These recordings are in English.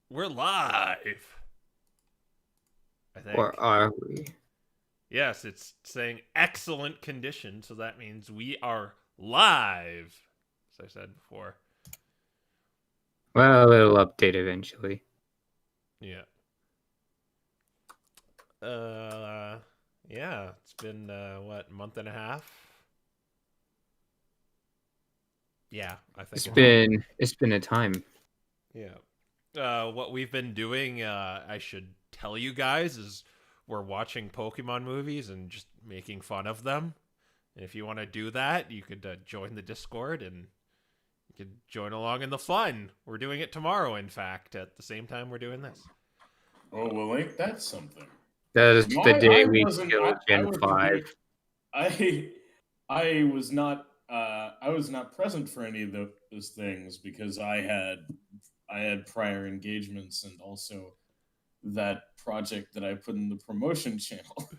We're live, I Or think. are we? Yes, it's saying excellent condition, so that means we are live, as I said before. Well, it'll update eventually. Yeah. Uh, yeah, it's been, what, month and a half? Yeah, I think It's it's been. been a time. Yeah. What we've been doing, I should tell you guys, is we're watching Pokemon movies and just making fun of them. And if you want to do that, you could join the Discord and you could join along in the fun. We're doing it tomorrow, in fact, at the same time we're doing this. Oh well, ain't that something? That is No, the day I we wasn't. kill I Gen wasn't 5. here. I was not. I was not present for any of those things because I had prior engagements and also that project that I put in the promotion channel.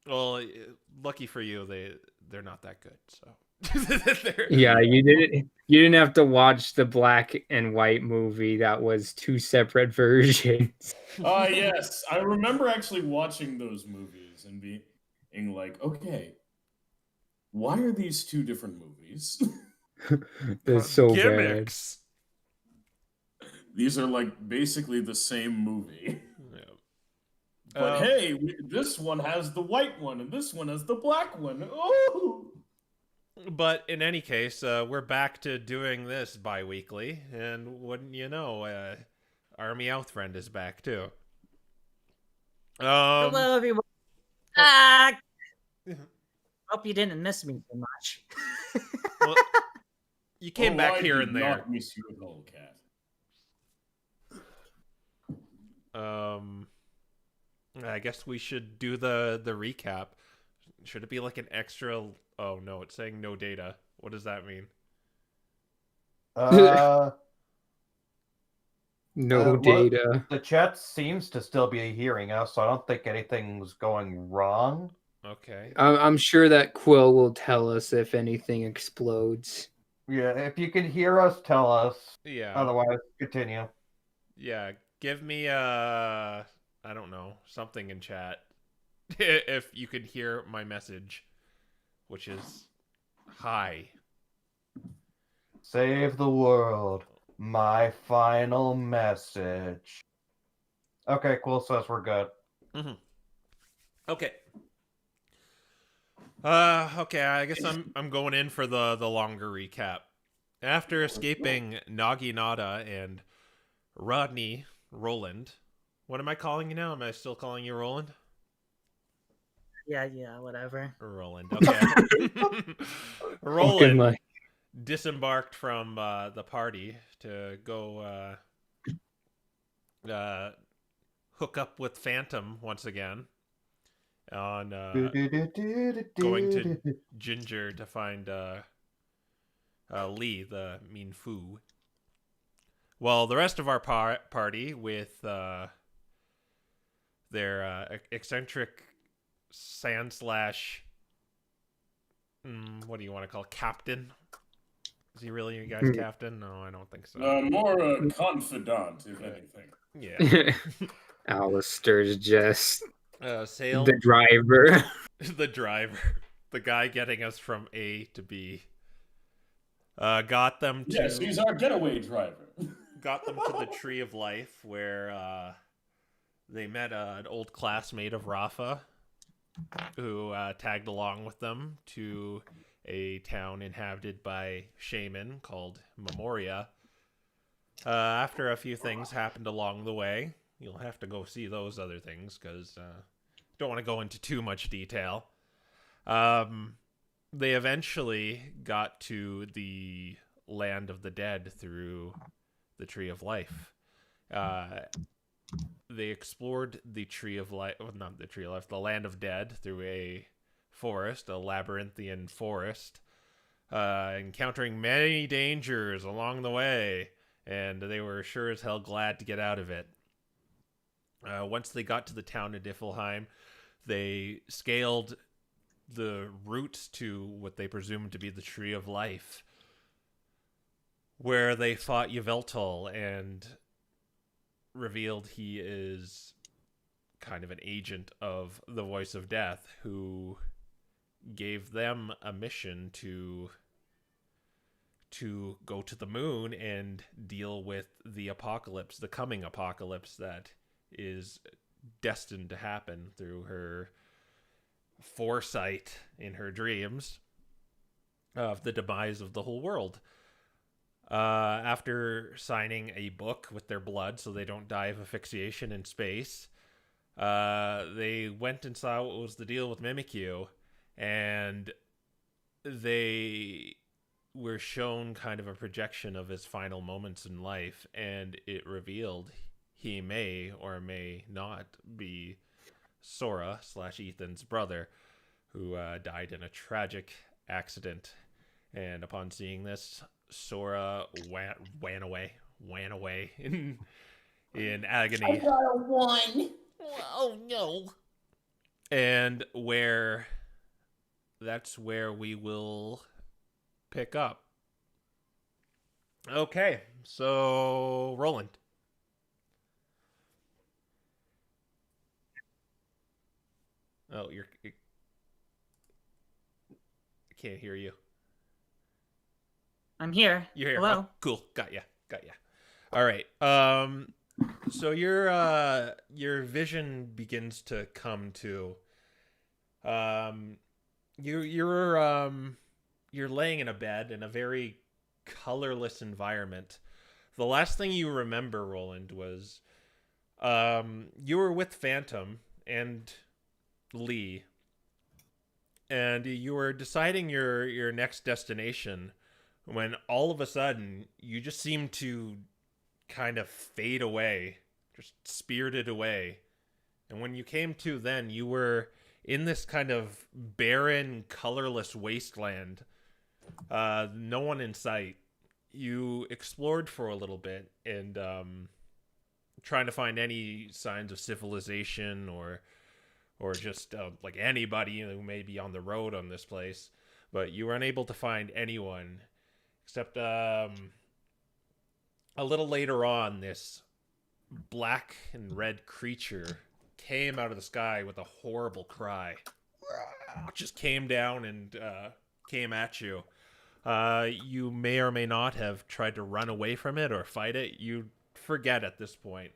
Well, lucky for you, they're not that good. So Yeah, you didn't have to watch the black and white movie that was two separate versions. Yes, I remember actually watching those movies and being like, okay, why are these two different movies? That's so bad. gimmicks. These are like basically the same movie. Yeah. But hey, this one has the white one and this one has the black one. Oh! But in any case, we're back to doing this bi-weekly, and wouldn't you know, our Meowth friend is back too. Hello, everyone. Ah, hope you didn't miss me so much. Well, you came back I here did and there. Not miss you at all, Cat. I guess we should do the recap. Should it be like an extra? Oh no, it's saying no data. What does that mean? No data. The chat seems to still be hearing us, so I don't think anything's going wrong. Okay. I'm sure that Quill will tell us if anything explodes. Yeah, if you can hear us, tell us. Yeah. Otherwise, continue. Yeah. Give me I don't know, something in chat if you can hear my message, which is hi. Save the world. My final message. Okay, cool. Says we're good. Mm-hmm. Okay. Okay, I guess I'm going in for the longer recap. After escaping Naginata and Rodney Roland. What am I calling you now? Am I still calling you Roland? Yeah, whatever. Roland, okay. Roland disembarked from the party to go hook up with Phantom once again. On going to Ginger to find Lee, the mean foo. Well, the rest of our party with their eccentric sand slash what do you want to call captain? Is he really you guys captain? No, I don't think so. More a confidant, if anything. Yeah. Alistair's just sailed the driver. the driver. The guy getting us from A to B. Got them to... Yes, he's our getaway driver. Got them to the Tree of Life, where they met an old classmate of Raffa, who tagged along with them to a town inhabited by shaman called Memoria. After a few things happened along the way, you'll have to go see those other things, because don't want to go into too much detail. They eventually got to the land of the dead through the Tree of Life. They explored the Tree of Life, well, not the Tree of Life, the Land of Dead through a forest, a labyrinthian forest, encountering many dangers along the way, and they were sure as hell glad to get out of it. Once they got to the town of Niflheim, they scaled the route to what they presumed to be the Tree of Life, where they fought Yveltal and revealed he is kind of an agent of the Voice of Death, who gave them a mission to go to the moon and deal with the apocalypse, the coming apocalypse that is destined to happen through her foresight in her dreams of the demise of the whole world. After signing a book with their blood so they don't die of asphyxiation in space, they went and saw what was the deal with Mimikyu, and they were shown kind of a projection of his final moments in life, and it revealed he may or may not be Sora / Ethan's brother, who died in a tragic accident. And upon seeing this, Sora ran away in agony. I got a 1. Oh no! And that's where we will pick up. Okay, so Roland. Oh, I can't hear you. I'm here. You're here. Hello. Oh, cool. Got ya. All right. So your vision begins to come to. You're laying in a bed in a very colorless environment. The last thing you remember, Roland, was you were with Phantom and Lee, and you were deciding your next destination when all of a sudden you just seem to kind of fade away, just spirited away. And when you came to, then you were in this kind of barren, colorless wasteland. No one in sight. You explored for a little bit and trying to find any signs of civilization or just like anybody who may be on the road on this place, but you were unable to find anyone except a little later on, this black and red creature came out of the sky with a horrible cry. Just came down and came at you. You may or may not have tried to run away from it or fight it. You forget at this point.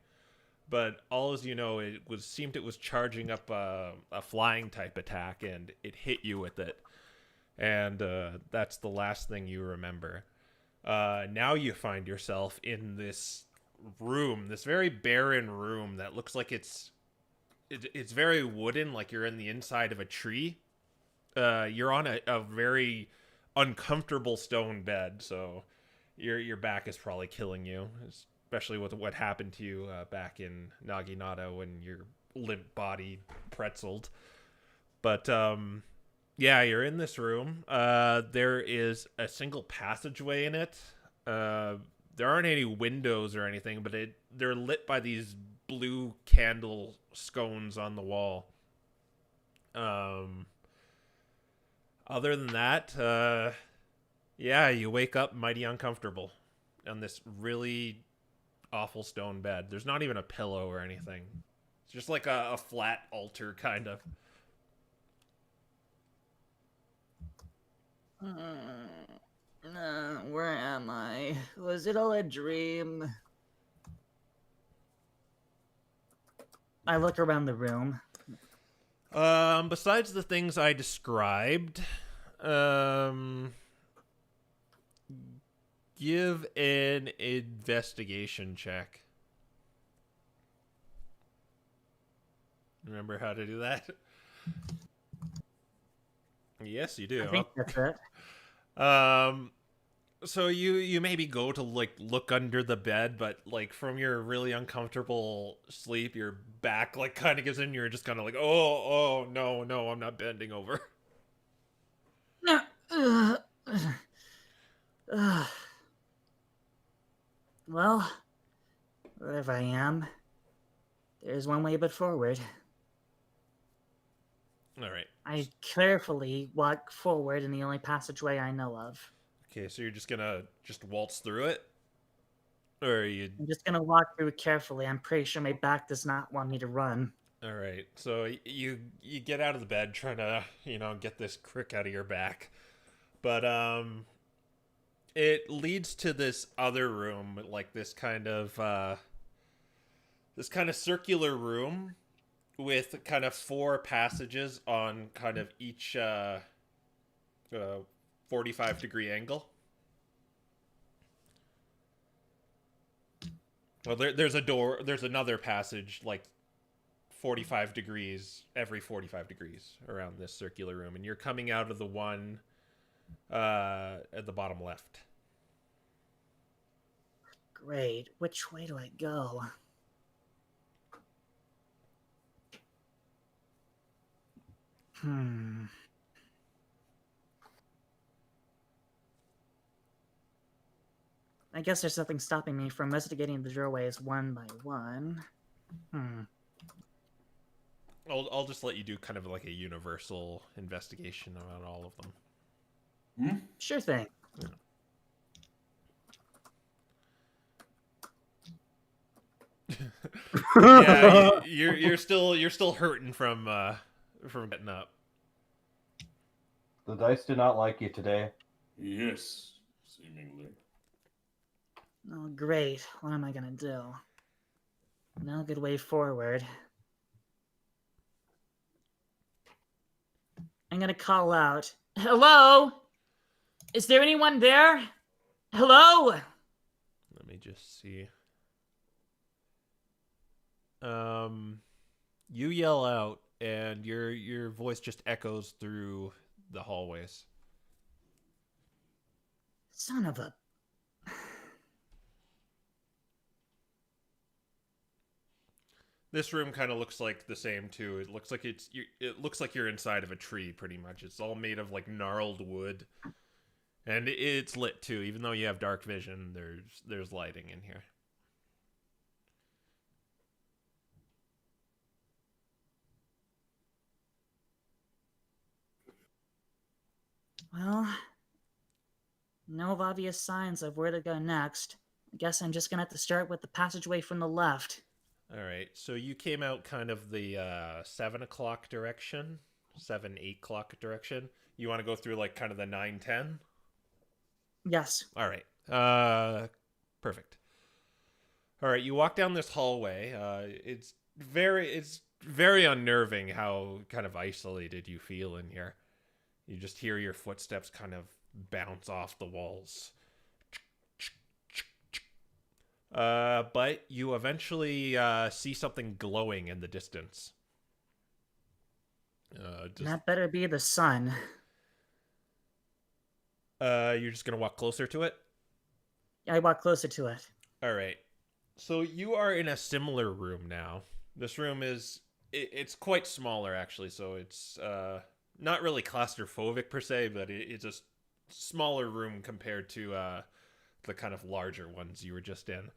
But all as you know, it seemed it was charging up a flying type attack, and it hit you with it. And that's the last thing you remember. Now you find yourself in this room, this very barren room that looks like it's very wooden, like you're in the inside of a tree. You're on a very uncomfortable stone bed, so your back is probably killing you, especially with what happened to you back in Naginata when your limp body pretzeled. But yeah, you're in this room. There is a single passageway in it. There aren't any windows or anything, but they're lit by these blue candle scones on the wall. Other than that, yeah, you wake up mighty uncomfortable on this really awful stone bed. There's not even a pillow or anything. It's just like a flat altar, kind of. Where am I? Was it all a dream? I look around the room. Besides the things I described, give an investigation check. Remember how to do that? Yes, you do. I think that's it. So you maybe go to like look under the bed, but like from your really uncomfortable sleep, your back like kind of gives in. You're just kind of like, oh no, I'm not bending over. Well, wherever I am, there's one way but forward. All right. I carefully walk forward in the only passageway I know of. Okay, so you're just gonna waltz through it? Or you... I'm just gonna walk through carefully. I'm pretty sure my back does not want me to run. All right. So you get out of the bed trying to, get this crick out of your back. But it leads to this other room, like this kind of circular room with kind of 4 passages on kind of each 45-degree angle. Well, there's a door. There's another passage like 45 degrees every 45 degrees around this circular room, and you're coming out of the one at the bottom left. Great. Which way do I go? I guess there's nothing stopping me from investigating the doorways one by one. I'll just let you do kind of like a universal investigation on all of them. Sure thing. Yeah, you're still hurting from getting up. The dice do not like you today. Yes, seemingly. Oh, great. What am I gonna do? No good way forward. I'm gonna call out. Hello? Is there anyone there? Hello? Let me just see. You yell out, and your voice just echoes through the hallways. Son of a... This room kind of looks like the same too. It looks like it looks like you're inside of a tree pretty much. It's all made of like gnarled wood, and it's lit too. Even though you have dark vision, there's lighting in here. Well, no obvious signs of where to go next. I guess I'm just gonna have to start with the passageway from the left. All right, so you came out kind of the 7 o'clock direction, 8 o'clock direction. You want to go through like kind of the 9-10? Yes. All right, perfect. All right, you walk down this hallway. It's very unnerving how kind of isolated you feel in here. You just hear your footsteps kind of bounce off the walls. But you eventually see something glowing in the distance. That better be the sun. You're just gonna walk closer to it? I walk closer to it. All right. So you are in a similar room now. This room it's quite smaller actually, so it's not really claustrophobic per se, but it's a smaller room compared to the kind of larger ones you were just in.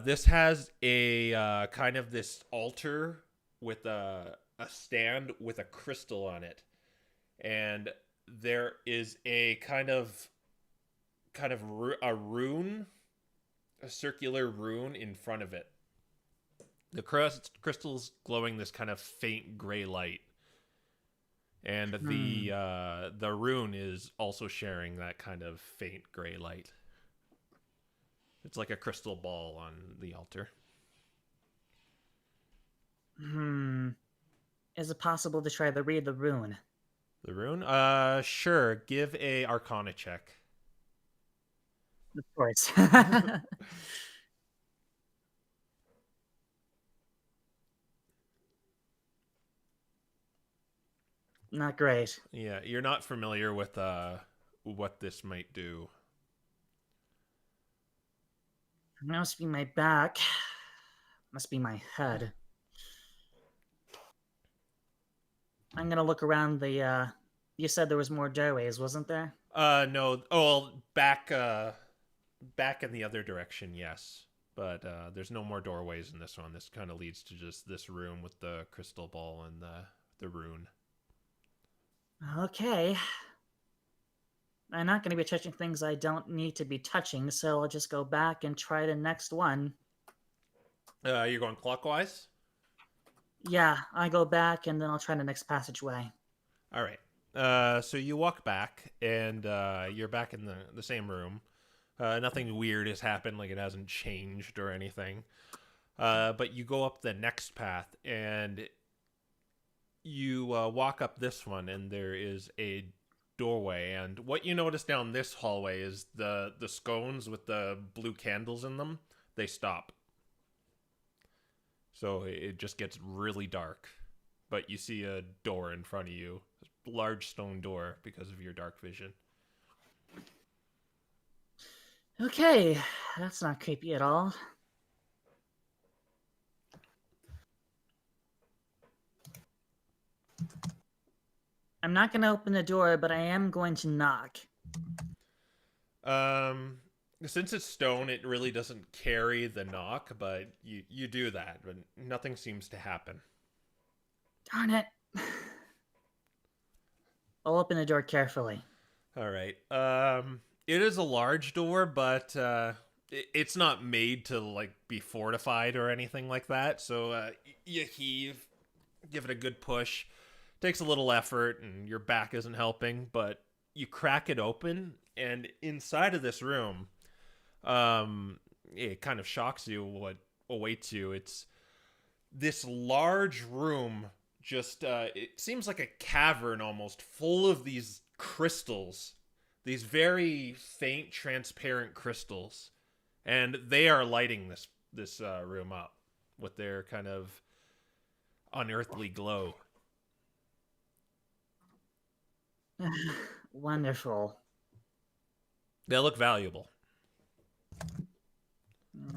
This has a kind of this altar with a stand with a crystal on it, and there is a kind of a rune, a circular rune in front of it. The crystal's glowing this kind of faint gray light, and the rune is also sharing that kind of faint gray light. It's like a crystal ball on the altar. Is it possible to try to read the rune? The rune? Sure. Give a Arcana check. Of course. Not great. Yeah, you're not familiar with what this might do. Must be my back. Must be my head. I'm gonna look around the, you said there was more doorways, wasn't there? No. Oh, well, back in the other direction, yes. But there's no more doorways in this one. This kind of leads to just this room with the crystal ball and the rune. Okay. I'm not going to be touching things I don't need to be touching, so I'll just go back and try the next one. You're going clockwise? Yeah, I go back and then I'll try the next passageway. All right. So you walk back, and you're back in the same room. Nothing weird has happened, like it hasn't changed or anything. But you go up the next path, and you walk up this one, and there is a doorway. And what you notice down this hallway is the scones with the blue candles in them, they stop. So it just gets really dark. But you see a door in front of you, a large stone door because of your dark vision. Okay, that's not creepy at all. I'm not going to open the door, but I am going to knock. Since it's stone, it really doesn't carry the knock, but you do that, but nothing seems to happen. Darn it. I'll open the door carefully. All right. It is a large door, but it's not made to like be fortified or anything like that. So you heave, give it a good push. Takes a little effort, and your back isn't helping, but you crack it open, and inside of this room, it kind of shocks you what awaits you. It's this large room, just it seems like a cavern almost, full of these crystals, these very faint, transparent crystals, and they are lighting this room up with their kind of unearthly glow. Wonderful. They look valuable.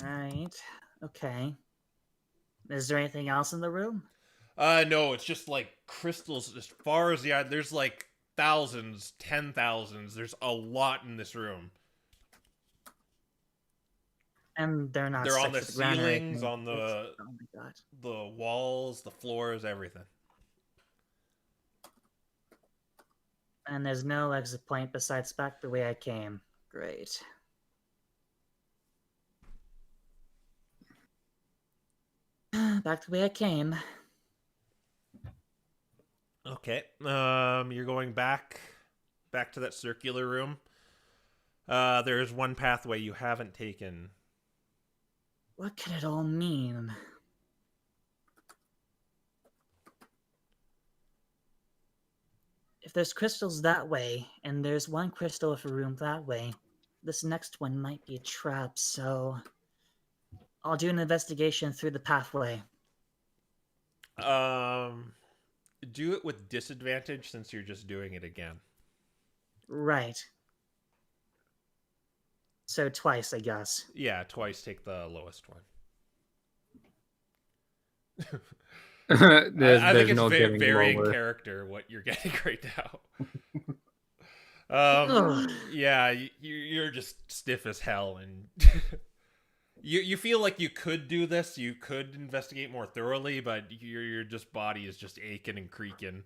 Right. Okay. Is there anything else in the room? No, it's just like crystals as far as the eye. There's like thousands, 10,000s. There's a lot in this room. And they're not. They're on stuck the to the ground or ceilings, anything. on the Oh my god. the walls, the floors, everything. And there's no exit point besides back the way I came. Great. Back the way I came. Okay. You're going back to that circular room. There's one pathway you haven't taken. What could it all mean? If there's crystals that way, and there's one crystal of a room that way, this next one might be a trap, so I'll do an investigation through the pathway. Do it with disadvantage since you're just doing it again. Right. So twice, I guess. Yeah, twice. Take the lowest one. I think it's no very in lower. character what you're getting right now. Yeah, you're just stiff as hell, and you feel like you could do this. You could investigate more thoroughly, but your just body is just aching and creaking.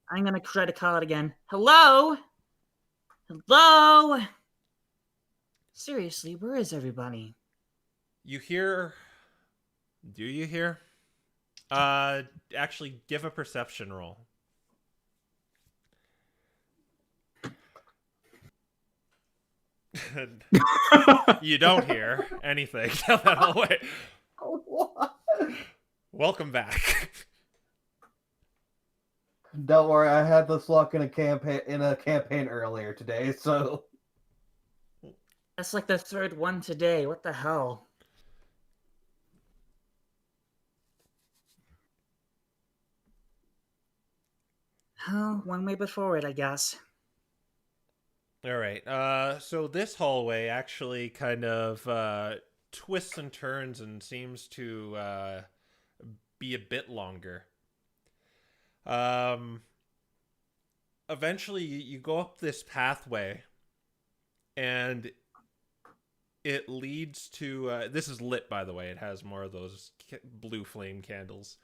I'm gonna try to call it again. Hello? Hello? Seriously, where is everybody? You hear? Do you hear? Actually, give a perception roll. You don't hear anything. Wait. What? Welcome back. Don't worry, I had this luck in a campaign earlier today, so That's like the third one today. What the hell? Oh, one way but forward, I guess. All right. So this hallway actually kind of twists and turns and seems to be a bit longer. Eventually, you go up this pathway, and it leads to. This is lit, by the way. It has more of those blue flame candles,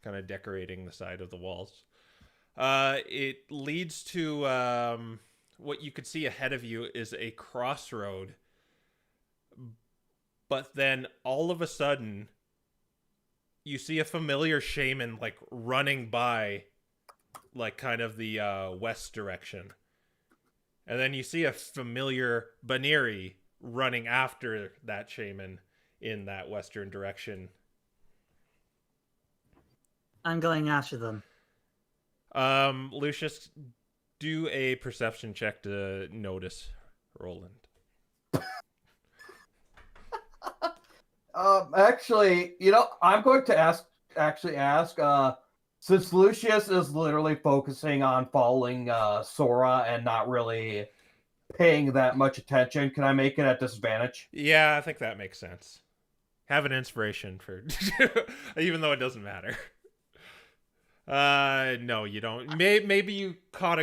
kind of decorating the side of the walls. It leads to what you could see ahead of you is a crossroad. But then all of a sudden, you see a familiar shaman like running by, like kind of the west direction. And then you see a familiar Buneary running after that shaman in that western direction. I'm going after them. Lucius, do a perception check to notice Roland. Actually, I'm going to ask, since Lucius is literally focusing on following Sora and not really paying that much attention, can I make it at disadvantage? Yeah, I think that makes sense. Have an inspiration for, even though it doesn't matter. No, you don't. Maybe you caught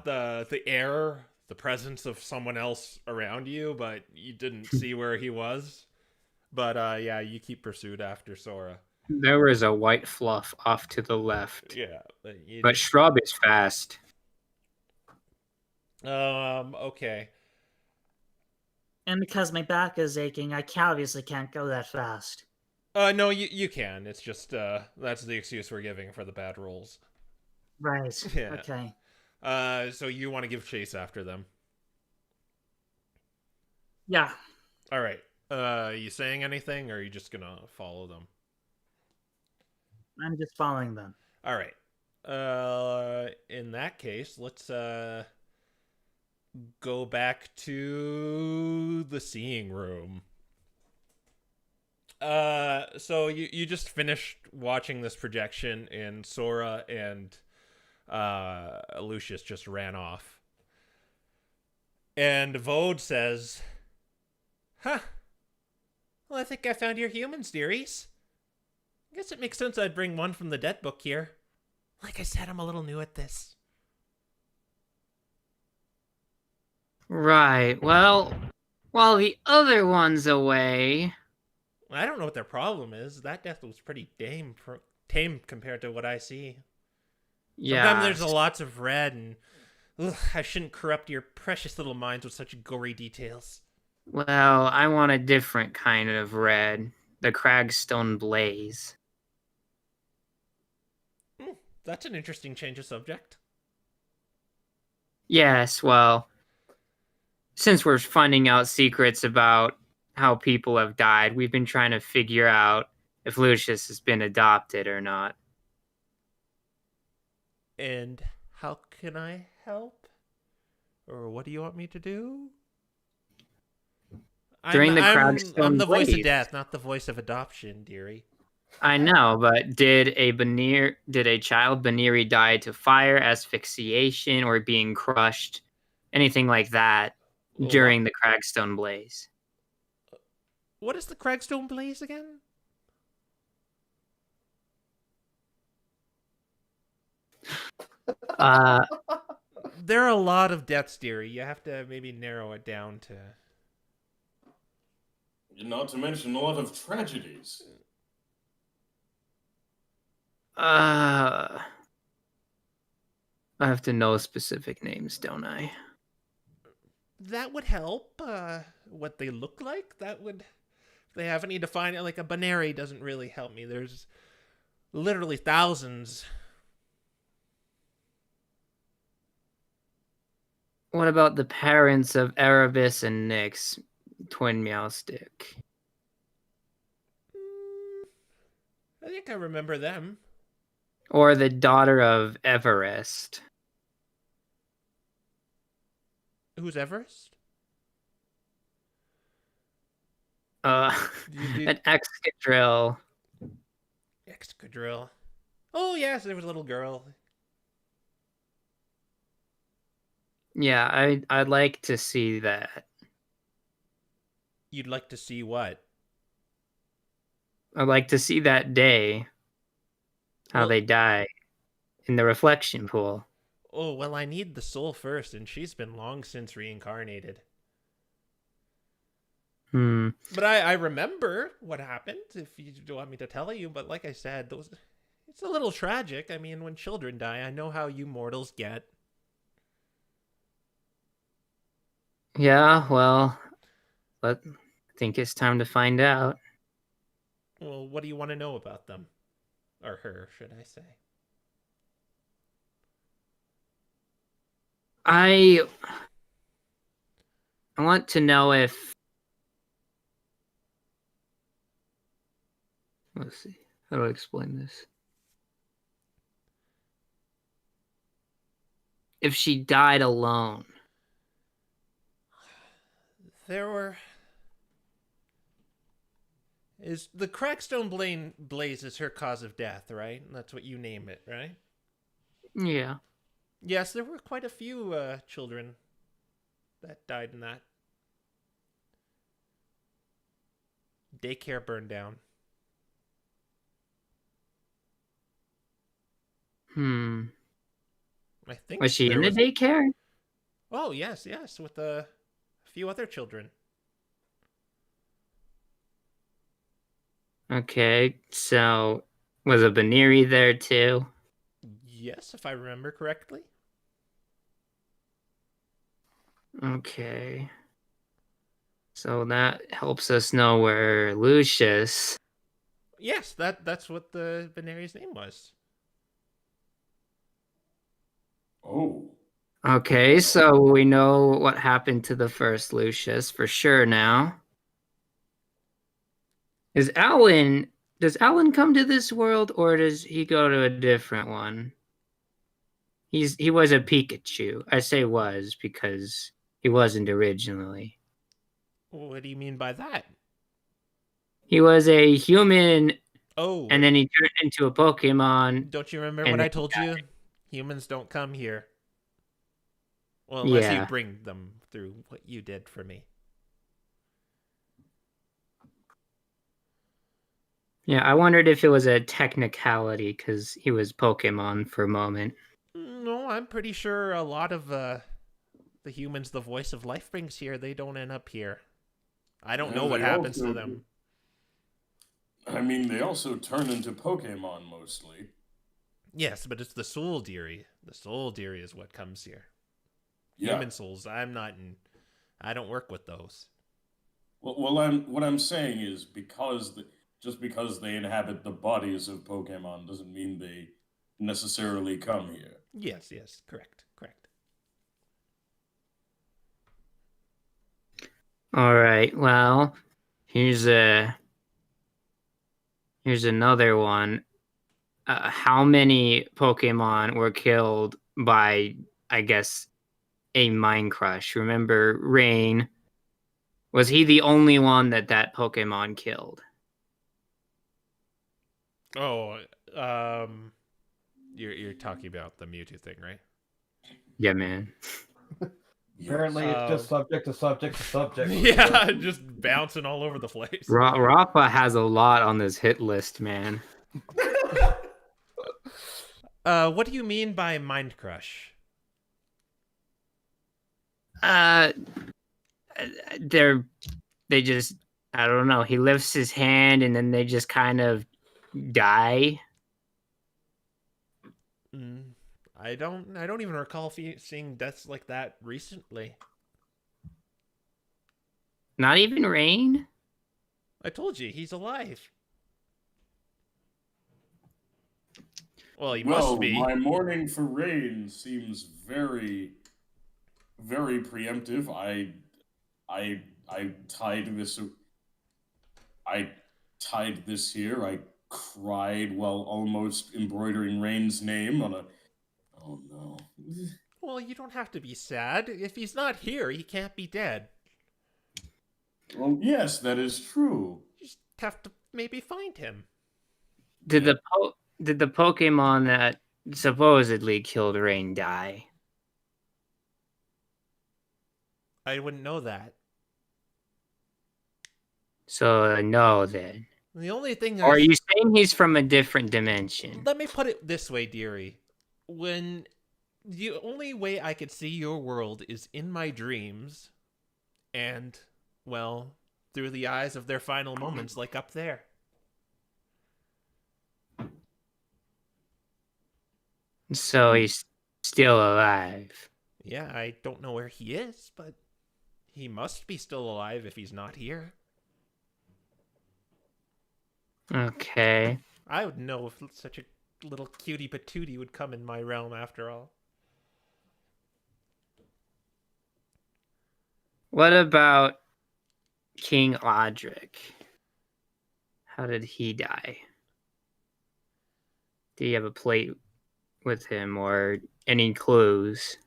the air, the presence of someone else around you, but you didn't see where he was. But yeah, you keep pursuit after Sora. There was a white fluff off to the left. Yeah, but Shrub is fast. Okay. And because my back is aching, I obviously can't go that fast. No, you can. It's just that's the excuse we're giving for the bad rolls. Right. Yeah. Okay. So you want to give chase after them? Yeah. All right. You saying anything, or are you just gonna follow them? I'm just following them. All right. In that case, let's go back to the seeing room. So you just finished watching this projection, and Sora and Lucius just ran off. And Vode says, "Huh. Well, I think I found your humans, dearies. I guess it makes sense I'd bring one from the dead book here. Like I said, I'm a little new at this." Right. Well, while the other one's away... I don't know what their problem is. That death was pretty tame compared to what I see. Yeah. Sometimes there's lots of red, and I shouldn't corrupt your precious little minds with such gory details. Well, I want a different kind of red. The Cragstone Blaze. That's an interesting change of subject. Yes, well, since we're finding out secrets about how people have died, we've been trying to figure out if Lucius has been adopted or not. And how can I help? Or what do you want me to do? During the Cragstone I'm the voice of Blaze. death, not the voice of adoption, dearie. I know, but did a child Buneary die to fire, asphyxiation, or being crushed? Anything like that during the Cragstone Blaze? What is the Cragstone Blaze again? There are a lot of deaths, dearie. You have to maybe narrow it down to... Not to mention a lot of tragedies. I have to know specific names, don't I? That would help. What they look like, that would... If they have any define it, like a Buneary doesn't really help me. There's literally thousands. What about the parents of Erebus and Nyx, twin Meowstick? I think I remember them. Or the daughter of Everest? Who's Everest? An Excadrill. Excadrill. Oh, yes, there was a little girl. Yeah, I'd like to see that. You'd like to see what? I'd like to see that day. How they die in the reflection pool. Oh, well, I need the soul first, and she's been long since reincarnated. But I remember what happened, if you want me to tell you, but like I said, It's a little tragic. I mean, when children die, I know how you mortals get. Yeah, well, but I think it's time to find out. Well, what do you want to know about them? Or her, should I say? I want to know if, let's see, how do I explain this? If she died alone. There were... Is the Crackstone Blaze is her cause of death, right? That's what you name it, right? Yeah. Yes, there were quite a few children that died in that. Daycare burned down. I think Was she there in the daycare? Oh, yes, with a few other children. Okay, so was a Buneary there too? Yes, if I remember correctly. Okay. So that helps us know where Lucius... Yes, that's what the Buneary's name was. Oh. Okay, so we know what happened to the first Lucius for sure now. Does Alan come to this world, or does he go to a different one? He was a Pikachu. I say was because he wasn't originally. What do you mean by that? He was a human, Oh, and then he turned into a Pokemon. don't you remember and what then I told you? Humans don't come here. Well, unless Yeah. you bring them through what you did for me. Yeah, I wondered if it was a technicality because he was Pokemon for a moment. No, I'm pretty sure a lot of the humans the voice of life brings here, they don't end up here. I don't know what they happens also- to them. I mean, they also turn into Pokemon mostly. Yes, but it's the soul dearie. The soul dearie is what comes here. Yeah. Human souls, I don't work with those. Well, what I'm saying is just because they inhabit the bodies of Pokemon doesn't mean they necessarily come here. Yes, correct. All right, well, here's another one. How many Pokemon were killed by, I guess, a Mind Crush? Remember Rain? Was he the only one that Pokemon killed? Oh, you're talking about the Mewtwo thing, right? Yeah, man. Apparently, it's just subject to subject to subject. Yeah, just bouncing all over the place. Raffa has a lot on this hit list, man. What do you mean by Mind Crush? They just, I don't know. He lifts his hand and then they just kind of die. I don't even recall seeing deaths like that recently. Not even Rain? I told you, he's alive. Well, he must be. My mourning for Rain seems very, very preemptive. I tied this. I tied this here. I cried while almost embroidering Rain's name on a. Oh no. Well, you don't have to be sad. If he's not here, he can't be dead. Well, yes, that is true. You just have to maybe find him. Did the Pokemon that supposedly killed Rain die? I wouldn't know that. So no, then. The only thing Or are you saying he's from a different dimension? Let me put it this way, dearie. When the only way I could see your world is in my dreams, and, well, through the eyes of their final moments, like up there. So he's still alive. Yeah, I don't know where he is, but he must be still alive if he's not here. Okay. I would know if such a little cutie patootie would come in my realm after all. What about King Odric? How did he die? Do you have a plate with him or any clues?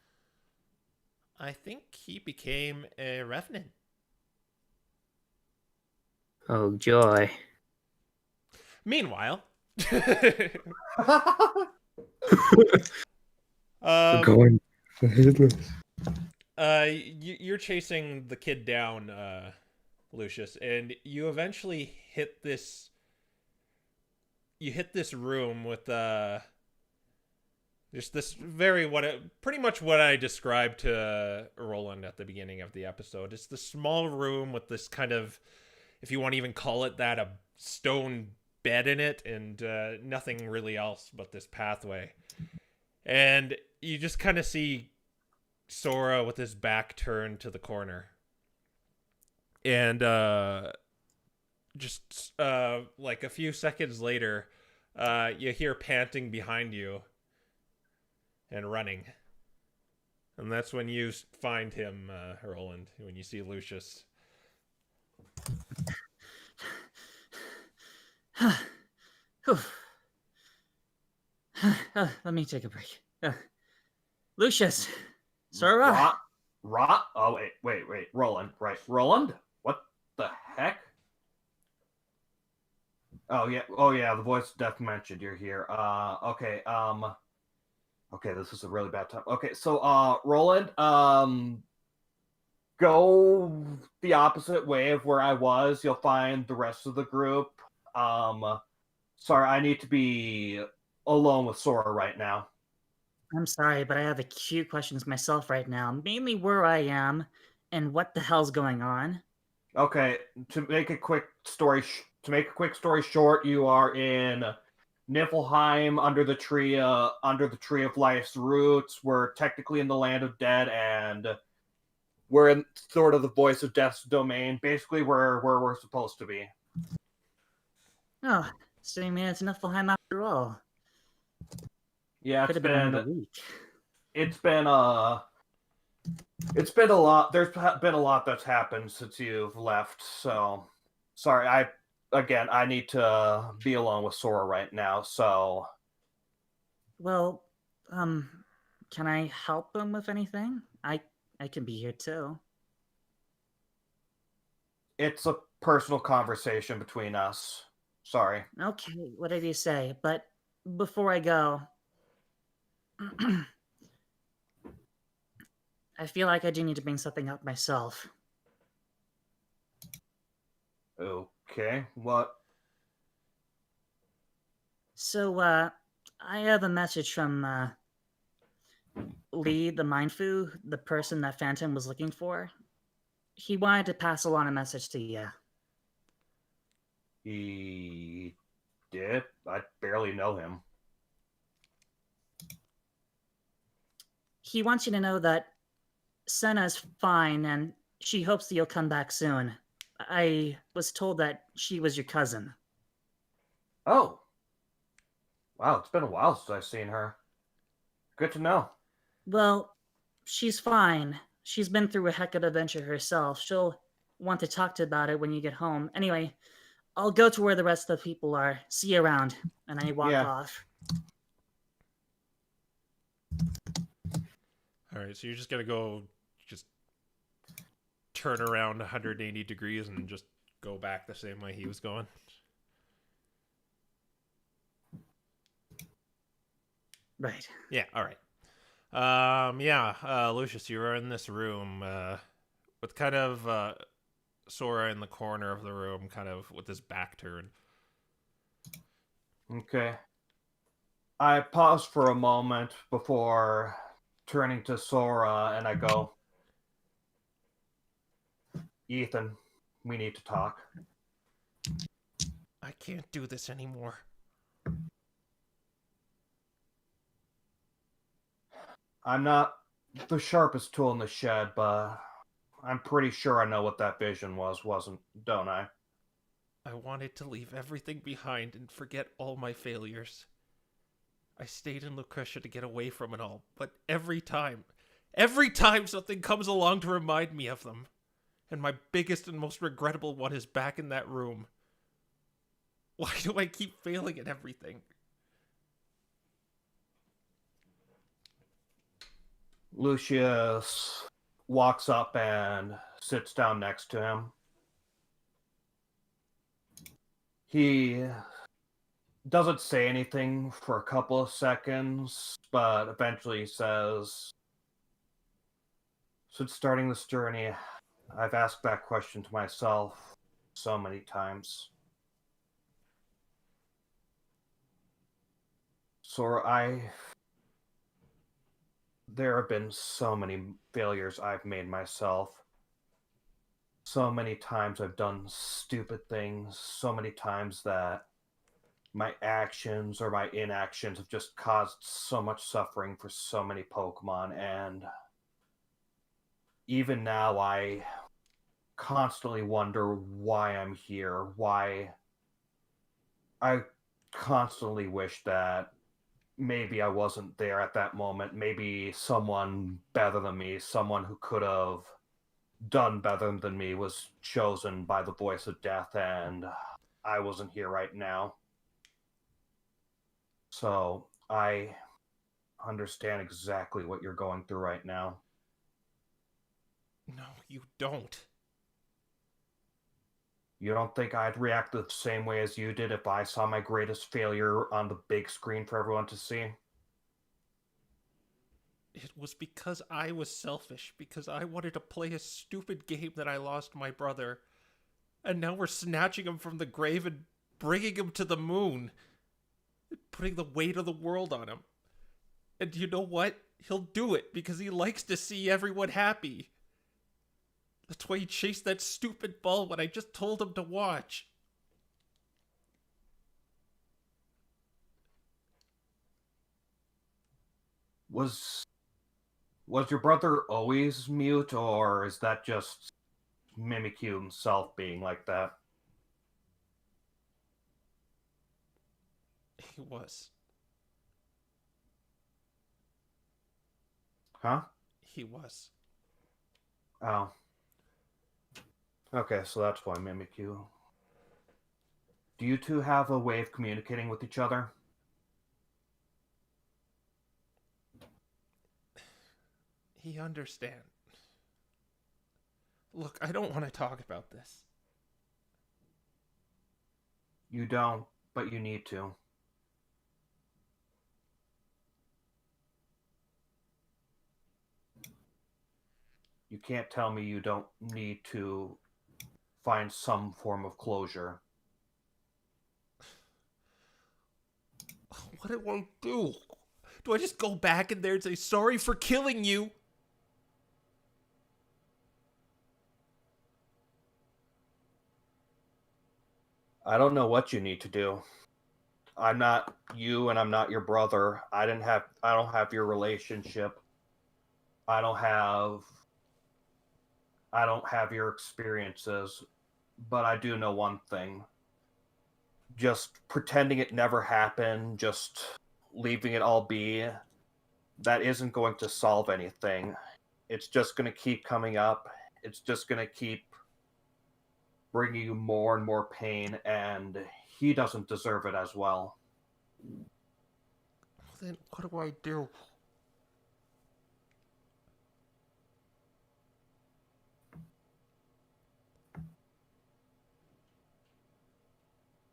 I think he became a revenant. Oh, joy. Meanwhile, Going headless. you're chasing the kid down, Lucius, and you eventually hit this. You hit this room with just this pretty much what I described to Roland at the beginning of the episode. It's this small room with this kind of, if you want to even call it that, a stone bed in it, and nothing really else but this pathway. And you just kind of see Sora with his back turned to the corner. And just like a few seconds later, you hear panting behind you and running. And that's when you find him, Roland, when you see Lucius. Let me take a break. Lucius, Sora. Oh, wait. Roland, right? Roland? What the heck? Oh yeah. The voice of death mentioned you're here. Okay. Okay, this is a really bad time. Okay, so Roland, go the opposite way of where I was. You'll find the rest of the group. Sorry, I need to be alone with Sora right now. I'm sorry, but I have a few questions myself right now. Mainly where I am and what the hell's going on. Okay, to make a quick story short, you are in Niflheim under the tree of life's roots. We're technically in the land of dead, and we're in sort of the voice of death's domain. Basically, where we're supposed to be. Oh, so you mean it's Niflheim after all? Yeah, Could have been another week. It's been a lot. There's been a lot that's happened since you've left. So, sorry. I need to be alone with Sora right now. So, well, can I help him with anything? I can be here too. it's a personal conversation between us. Sorry. Okay, whatever you say. But before I go, I feel like I do need to bring something up myself. Okay. What? So, I have a message from Lee the Mindfu, the person that Phantom was looking for. He wanted to pass along a message to you. He did? I barely know him. He wants you to know that Senna's fine and she hopes that you'll come back soon. I was told that she was your cousin. Oh. Wow, it's been a while since I've seen her. Good to know. Well, she's fine. She's been through a heck of an adventure herself. She'll want to talk to you about it when you get home. Anyway, I'll go to where the rest of the people are. See you around. And I walk off. All right, so you're just going to go just turn around 180 degrees and just go back the same way he was going? Right. Yeah, all right. Lucius, you are in this room with kind of Sora in the corner of the room, kind of with his back turned. Okay. I pause for a moment before turning to Sora, and I go, Ethan, we need to talk. I can't do this anymore. I'm not the sharpest tool in the shed, but I'm pretty sure I know what that vision wasn't, don't I? I wanted to leave everything behind and forget all my failures. I stayed in Lucretia to get away from it all, but every time something comes along to remind me of them, and my biggest and most regrettable one is back in that room. Why do I keep failing at everything? Lucius walks up and sits down next to him. He doesn't say anything for a couple of seconds, but eventually says, since starting this journey, I've asked that question to myself so many times. Sora, there have been so many failures I've made myself. So many times I've done stupid things. So many times that my actions or my inactions have just caused so much suffering for so many Pokemon. And even now, I constantly wonder why I'm here. Why I constantly wish that maybe I wasn't there at that moment. Maybe someone better than me, someone who could have done better than me, was chosen by the voice of death, and I wasn't here right now. So I understand exactly what you're going through right now. No, you don't. You don't think I'd react the same way as you did if I saw my greatest failure on the big screen for everyone to see? It was because I was selfish, because I wanted to play a stupid game that I lost my brother. And now we're snatching him from the grave and bringing him to the moon. Putting the weight of the world on him. And you know what? He'll do it because he likes to see everyone happy. That's why he chased that stupid ball when I just told him to watch. Was your brother always mute, or is that just Mimikyu himself being like that? He was. Huh? He was. Oh. Okay, so that's why Mimikyu. Do you two have a way of communicating with each other? He understands. Look, I don't want to talk about this. You don't, but you need to. You can't tell me you don't need to find some form of closure. What do I do? Do I just go back in there and say sorry for killing you? I don't know what you need to do. I'm not you and I'm not your brother. I don't have your relationship. I don't have your experiences, but I do know one thing. Just pretending it never happened, just leaving it all be, that isn't going to solve anything. It's just going to keep coming up. It's just going to keep bringing you more and more pain, and he doesn't deserve it as well. Then what do I do?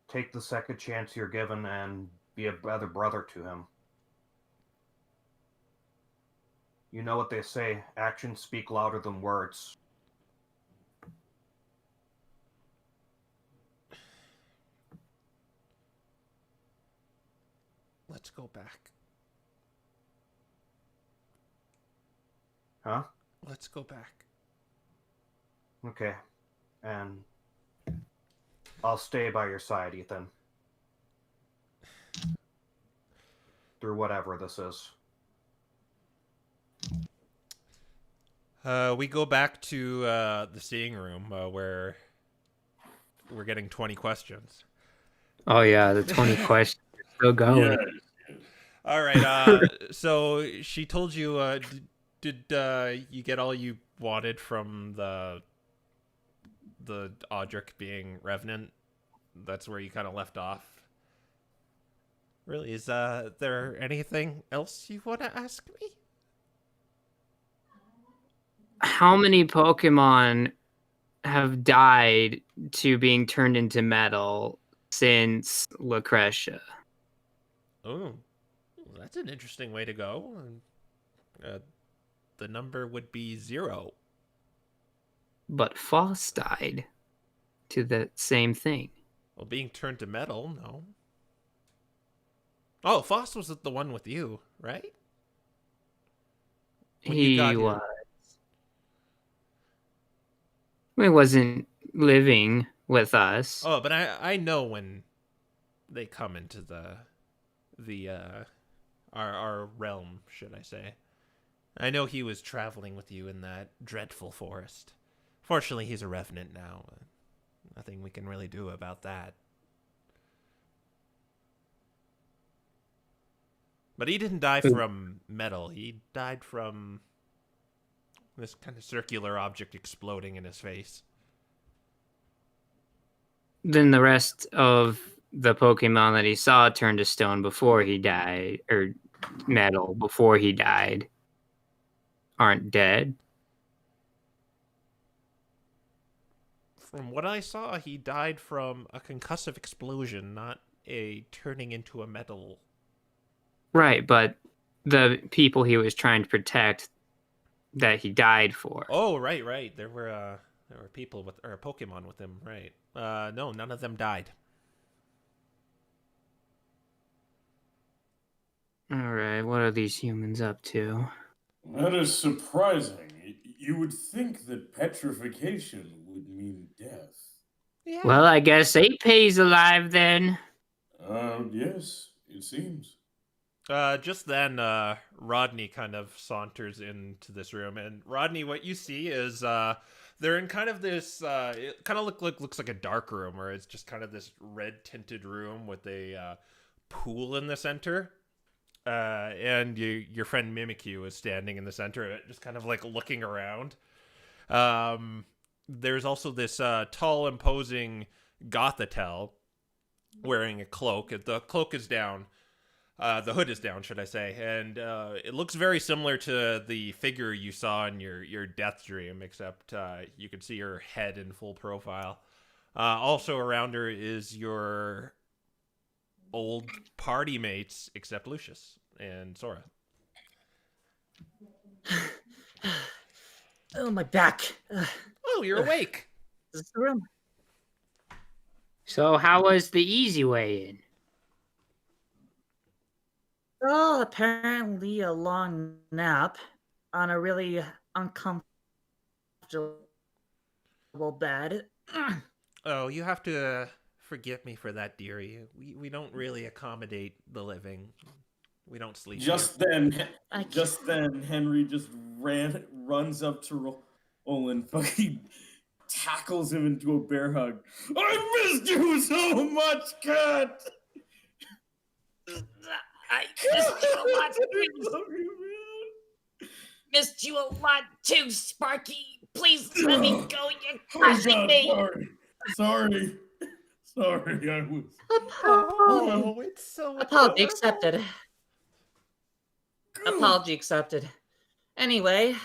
Take the second chance you're given and be a better brother to him. You know what they say, actions speak louder than words. Let's go back. Huh? Let's go back. Okay. And I'll stay by your side, Ethan. Through whatever this is. We go back to the seeing room where we're getting 20 questions. Oh yeah, the 20 questions are still going. Yeah. All right. So she told you. Did you get all you wanted from the Audric being Revenant? That's where you kind of left off. Really, is there anything else you want to ask me? How many Pokemon have died to being turned into metal since Lucretia? Oh, that's an interesting way to go. The number would be 0. But Foss died to the same thing. Well, being turned to metal, no. Oh, Foss was the one with you, right? When you got He here. was. He wasn't living with us. Oh, but I know when they come into our realm, should I say. I know he was traveling with you in that dreadful forest. Fortunately, he's a revenant now. Nothing we can really do about that. But he didn't die from metal. He died from this kind of circular object exploding in his face. Then the rest of the Pokemon that he saw turned to stone before he died, or metal before he died, aren't dead. From what I saw, he died from a concussive explosion, not a turning into a metal. Right, but the people he was trying to protect that he died for. Oh, right. There were people with or Pokemon with him, right? No, none of them died. All right, what are these humans up to? That is surprising. You would think that petrification would mean death. Yeah. Well, I guess Ape's alive then. Yes, it seems. Just then, Rodney kind of saunters into this room, and Rodney, what you see is they're in kind of this. It kind of looks like a dark room, where it's just kind of this red tinted room with a pool in the center. And your friend Mimikyu is standing in the center of it, just kind of like looking around. There's also this tall, imposing Gothitelle wearing a cloak. The cloak is down. The hood is down, should I say, and it looks very similar to the figure you saw in your death dream, except you can see her head in full profile. Also around her is your old party mates, except Lucius and Sora. Oh, my back. Oh, you're awake. Is this the room? So how was the easy way in? Oh, apparently a long nap on a really uncomfortable bed. Oh, you have to forgive me for that, dearie. We don't really accommodate the living. We don't sleep. Just then, Henry just runs up to Roland, fucking tackles him into a bear hug. I missed you so much, cat. I missed you a lot too. Love you, man. Missed you a lot too, Sparky. Please let me go. You're Oh, crushing God, me. sorry. I was. Oh, it's so Apology adorable. accepted. Apology accepted. Anyway,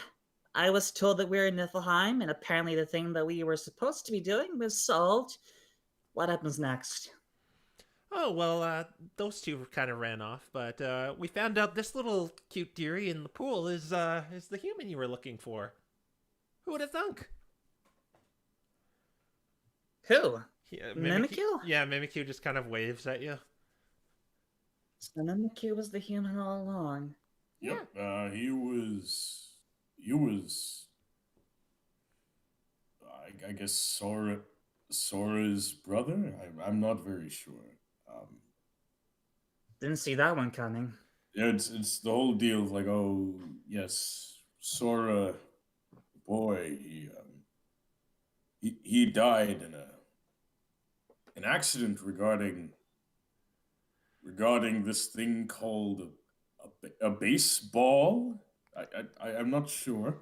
I was told that we were in Niflheim, and apparently the thing that we were supposed to be doing was solved. What happens next? Oh, well, those two kind of ran off, but we found out this little cute dearie in the pool is the human you were looking for. Who would have thunk? Who? Yeah, Mimikyu? Yeah, Mimikyu just kind of waves at you. So Mimikyu was the human all along. Yep. He was. I guess Sora's brother. I'm not very sure. Didn't see that one coming. Yeah, it's the whole deal of like, oh yes, Sora boy, he died in an accident regarding this thing called a baseball. I'm not sure.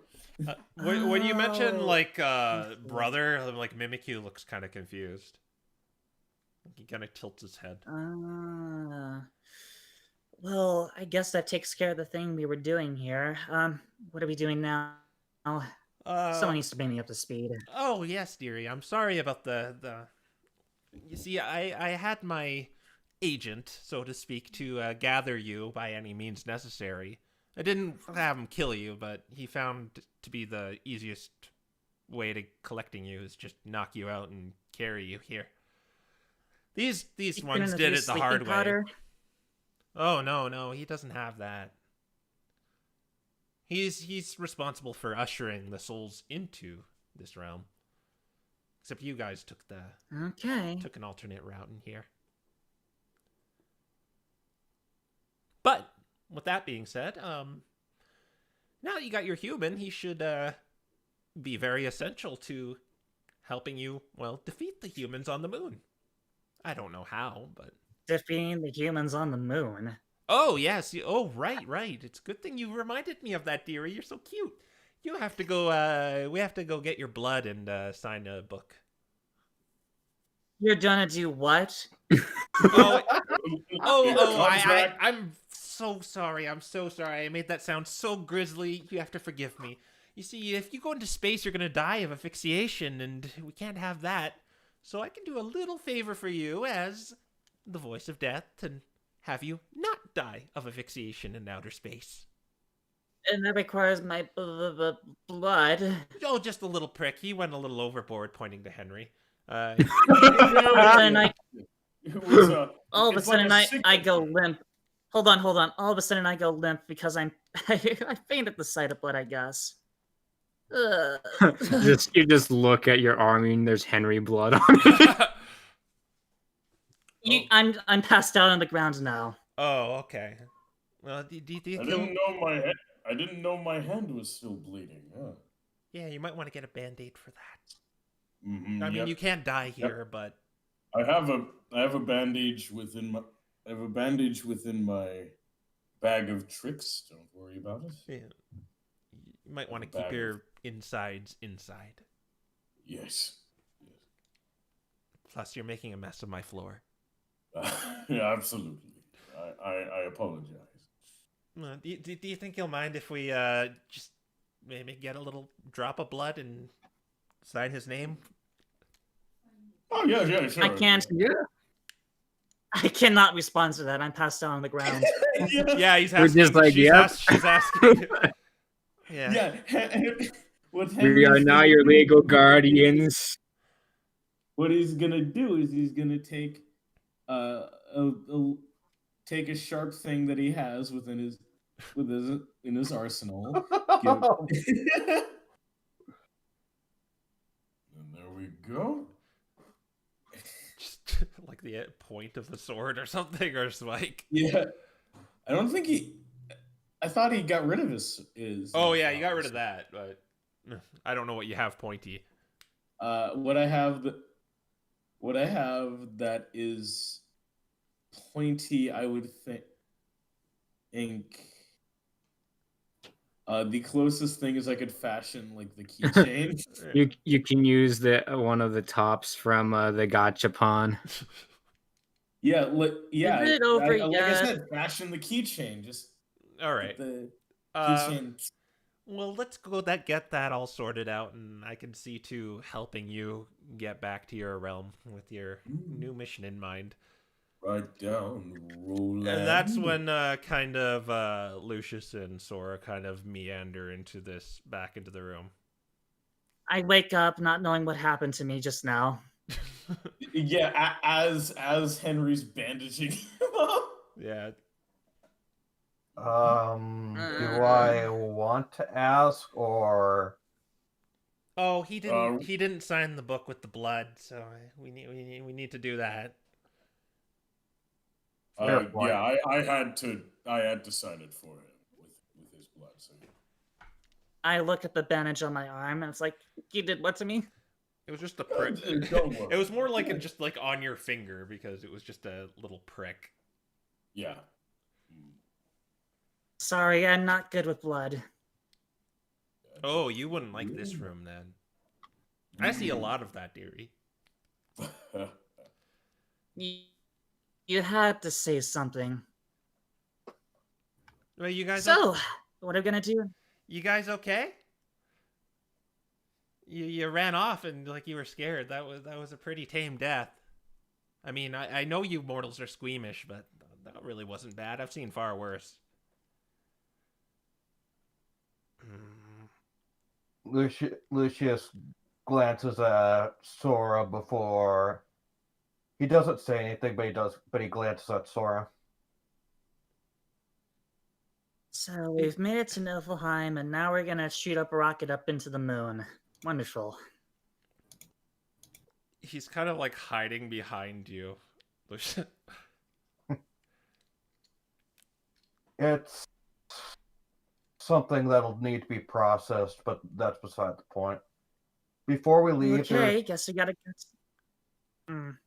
When you mention Oh, like I see. brother, like Mimikyu looks kind of confused. He kind of tilts his head. Well, I guess that takes care of the thing we were doing here. What are we doing now? Someone needs to bring me up to speed. Oh yes, dearie. I'm sorry about the. You see, I had my agent, so to speak, to gather you by any means necessary. I didn't have him kill you, but he found to be the easiest way to collecting you is just knock you out and carry you here. These ones did it the hard way. Oh no, he doesn't have that. He's responsible for ushering the souls into this realm. Except you guys took an alternate route in here. But with that being said, now that you got your human, he should be very essential to helping you, well, defeat the humans on the moon. I don't know how, but Defeating the humans on the moon. oh yes, right. It's a good thing you reminded me of that, dearie. You're so cute. You have to go. We have to go get your blood and sign a book. You're gonna do what? I'm so sorry. I'm so sorry. I made that sound so grisly. You have to forgive me. You see, if you go into space, you're gonna die of asphyxiation, and we can't have that. So I can do a little favor for you as the voice of death and have you not die of asphyxiation in outer space. And that requires my blood. Oh, just a little prick. He went a little overboard, pointing to Henry. All of a It's sudden, like a I go limp. Hold on. All of a sudden, I go limp because I faint at the sight of blood, I guess. You just look at your army and there's Henry blood on it. I'm passed out on the ground now. Oh, okay. Well, do you I didn't know my hand was still bleeding. Huh. Yeah, you might want to get a band-aid for that. Mm-hmm, I mean, you can't die here, but I have a bandage within my bag of tricks. Don't worry about it. yeah. You might want to keep your insides inside. Yes. Plus, you're making a mess of my floor. Yeah, absolutely. I apologize. Do you think you'll mind if we just maybe get a little drop of blood and sign his name? Oh yeah, sure. I can't. Yeah. I cannot respond to that. I'm passed out on the ground. Yeah, he's We're asking. just like, yep. She's asking. Yeah. We are now your legal guardians. What he's gonna do is he's gonna take take a sharp thing that he has in his arsenal. And there we go. Just like the point of the sword or something, or like. Yeah, I don't think I thought he got rid of his. Oh yeah, you got rid of that, but I don't know what you have pointy. What I have that is pointy, I would think. The closest thing is I could fashion like the keychain. You can use the one of the tops from the Gachapon. Yeah, like I yet? said, fashion the keychain. Just all right. The keychain. Well, let's go get that all sorted out, and I can see to helping you get back to your realm with your new mission in mind. Right down, Roland. And that's when kind of Lucius and Sora kind of meander back into the room. I wake up not knowing what happened to me just now. Yeah, as Henry's bandaging him up. Yeah. Do I want to ask or? Oh, he didn't sign the book with the blood, so we need to do that. Yeah, I had to sign it for him with his blood. So. I look at the bandage on my arm, and it's like, you did what to me? It was just a prick. Don't worry. It was more like just like on your finger because it was just a little prick. Yeah. Sorry, I'm not good with blood. Oh, you wouldn't like this room then. I see a lot of that, dearie. You had to say something. Well, you guys. So, what are we gonna do? You guys okay? You ran off and like you were scared. That was a pretty tame death. I mean, I know you mortals are squeamish, but that really wasn't bad. I've seen far worse. Lucius glances at Sora before he doesn't say anything, but he glances at Sora. So we've made it to Niflheim, and now we're gonna shoot up a rocket up into the moon. Wonderful. He's kind of like hiding behind you. It's something that'll need to be processed, but that's beside the point. Before we leave, Okay, guess we gotta.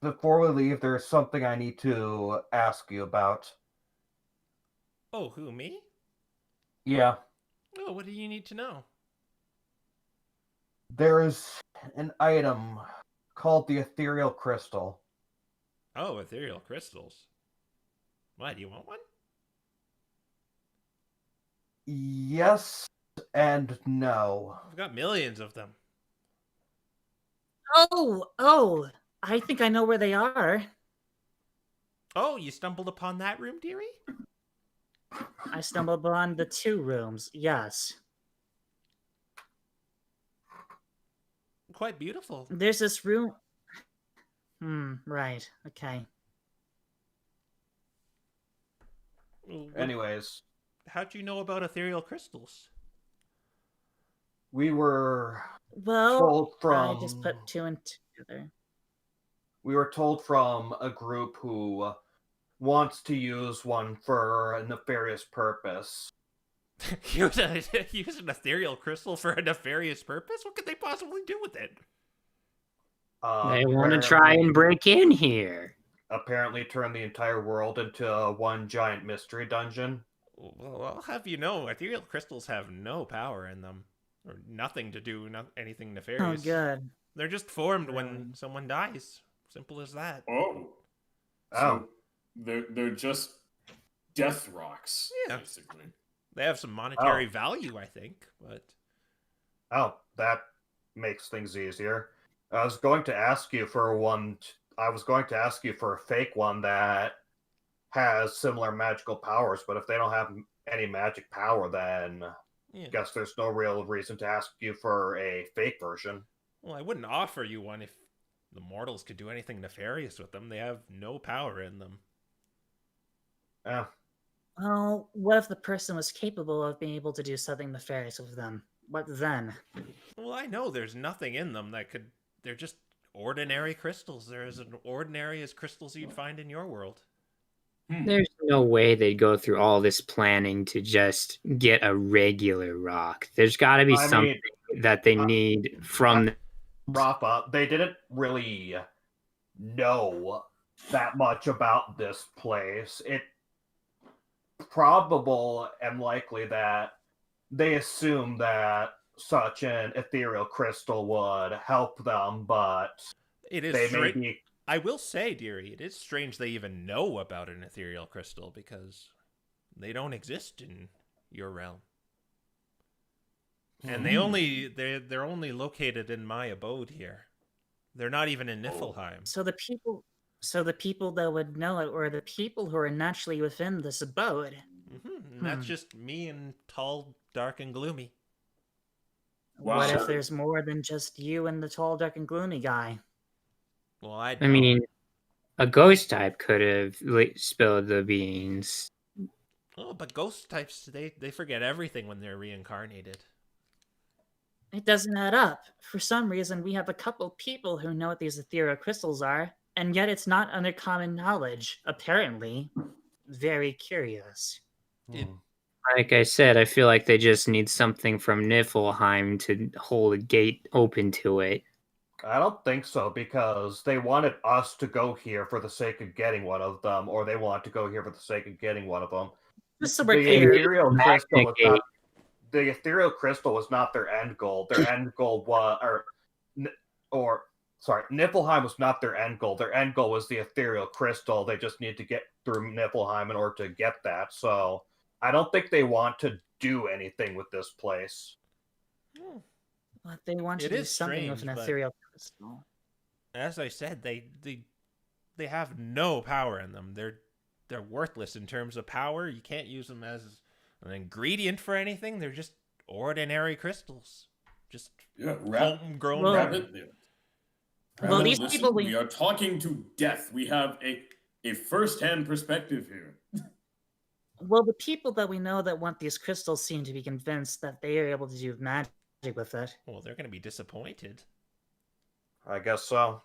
before we leave, there's something I need to ask you about. Oh, who, me? Yeah, Oh, what do you need to know? there is an item called the ethereal crystal. Oh, ethereal crystals. Why, do you want one? Yes and no. I've got millions of them. Oh, I think I know where they are. Oh, you stumbled upon that room, dearie? I stumbled upon the 2 rooms, yes. Quite beautiful. There's this room. Right, okay. Anyways, How'd you know about ethereal crystals? we were Well, told from I just put 2 and 2 together. we were told from a group who wants to use one for a nefarious purpose. use an ethereal crystal for a nefarious purpose? What could they possibly do with it? They want to try and break in here. Apparently turn the entire world into one giant mystery dungeon. Well, I'll have you know, ethereal crystals have no power in them. Or nothing to do anything Oh, nefarious. good. They're just formed when someone dies. Simple as that. Oh. So they're just death rocks, Yeah. basically. They have some monetary value, I think, but... Oh, that makes things easier. I was going to ask you for one. I was going to ask you for a fake one that has similar magical powers, but if they don't have any magic power, then Yeah. I guess there's no real reason to ask you for a fake version. Well, I wouldn't offer you one if the mortals could do anything nefarious with them. They have no power in them. Yeah. Well, what if the person was capable of being able to do something nefarious with them? What then? Well, I know there's nothing in them that could... They're just ordinary crystals. They're as ordinary as crystals you'd find in your world. There's no way they'd go through all this planning to just get a regular rock. There's got to be something that they need from... Raffa, they didn't really know that much about this place. It's probable and likely that they assume that such an ethereal crystal would help them, but It is they may straight... be... I will say, dearie, it is strange they even know about an ethereal crystal because they don't exist in your realm. And they're only located in my abode here. They're not even in Niflheim. So the people that would know it were the people who are naturally within this abode. And that's just me and tall, dark, and gloomy. Wow. What if there's more than just you and the tall, dark, and gloomy guy? Well, I mean, a ghost type could have spilled the beans. Oh, but ghost types, they forget everything when they're reincarnated. It doesn't add up. For some reason, we have a couple people who know what these ethereal crystals are, and yet it's not under common knowledge, apparently. Very curious. Like I said, I feel like they just need something from Niflheim to hold a gate open to it. I don't think so, because they wanted us to go here for the sake of getting one of them, or they want to go here for the sake of getting one of them. Just so we're The clear, ethereal crystal was Magna not the ethereal crystal was not their end goal. Their end goal was, Niflheim was not their end goal. Their end goal was the ethereal crystal. They just need to get through Niflheim in order to get that. So I don't think they want to do anything with this place. but they want to It do is something with strange, an but- ethereal crystal. As I said, they have no power in them. They're worthless in terms of power. You can't use them as an ingredient for anything. They're just ordinary crystals. Just homegrown. Well- Rabbit, Well, these listen, people we are talking to death. We have a first-hand perspective here. Well, the people that we know that want these crystals seem to be convinced that they are able to do magic with it. Well, they're going to be disappointed. I guess so.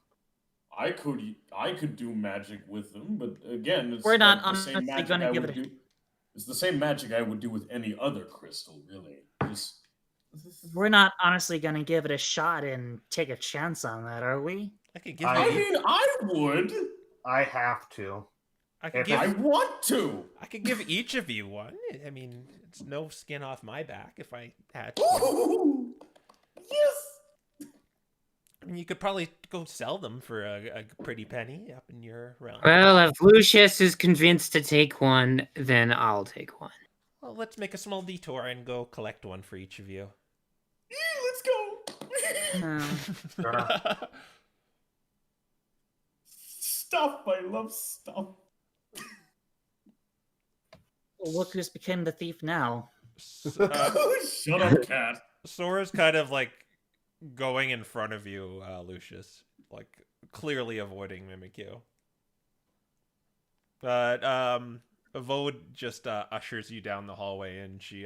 I could do magic with them, but again, it's We're not like the same honestly magic gonna I give would it a- do. It's the same magic I would do with any other crystal, really. Just We're not honestly going to give it a shot and take a chance on that, are we? I could give I I you. mean, I would. I have to. I could if give. I want to. I could give each of you one. I mean, it's no skin off my back if I had to. Ooh, yes. I mean, you could probably go sell them for a pretty penny up in your realm. Well, if Lucius is convinced to take one, then I'll take one. Well, let's make a small detour and go collect one for each of you. Let's go. Sure. Stuff. I love stuff. Well, look who's became the thief now. Shut up, cat. Sora's kind of like going in front of you, Lucius, like clearly avoiding Mimikyu. But Vode just ushers you down the hallway, and she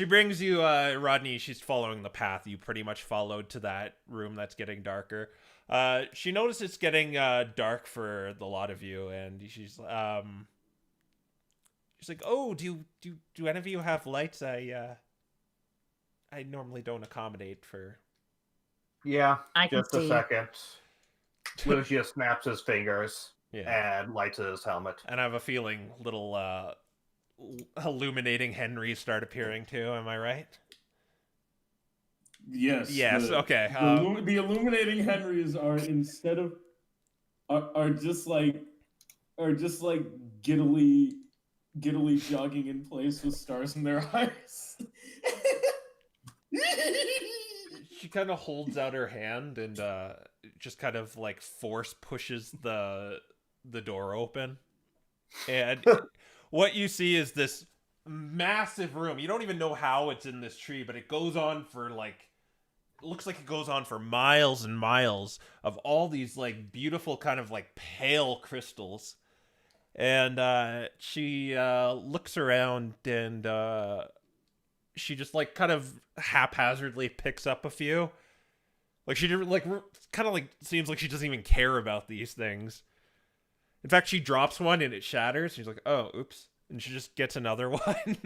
brings you, Rodney. She's following the path you pretty much followed to that room that's getting darker. She noticed it's getting dark for the lot of you, and she's like, "Oh, do any of you have lights? I normally don't accommodate for." Yeah, I can just a see. second. Lucius snaps his fingers Yeah, and lights his helmet. and I have a feeling little illuminating Henrys start appearing too. Am I right? Yes. Yes. Okay. The illuminating Henrys are instead of are just like giddily jogging in place with stars in their eyes. She kind of holds out her hand and just kind of like force pushes the door open, and what you see is this massive room. You don't even know how it's in this tree, but it goes on for like, it looks like it goes on for miles and miles of all these like beautiful kind of like pale crystals. And she looks around, and she just like kind of haphazardly picks up a few. Like she didn't like kind of like seems like she doesn't even care about these things. In fact, she drops one and it shatters. She's like, "Oh, oops." And she just gets another one.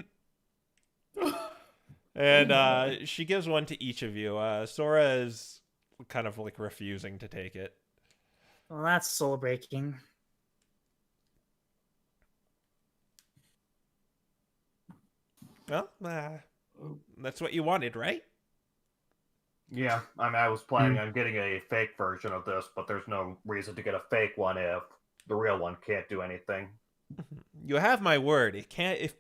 And she gives one to each of you. Sora is kind of like refusing to take it. Well, that's soul breaking. Well, that's what you wanted, right? Yeah, I mean, I was planning on getting a fake version of this, but there's no reason to get a fake one if the real one can't do anything. You have my word. It can't.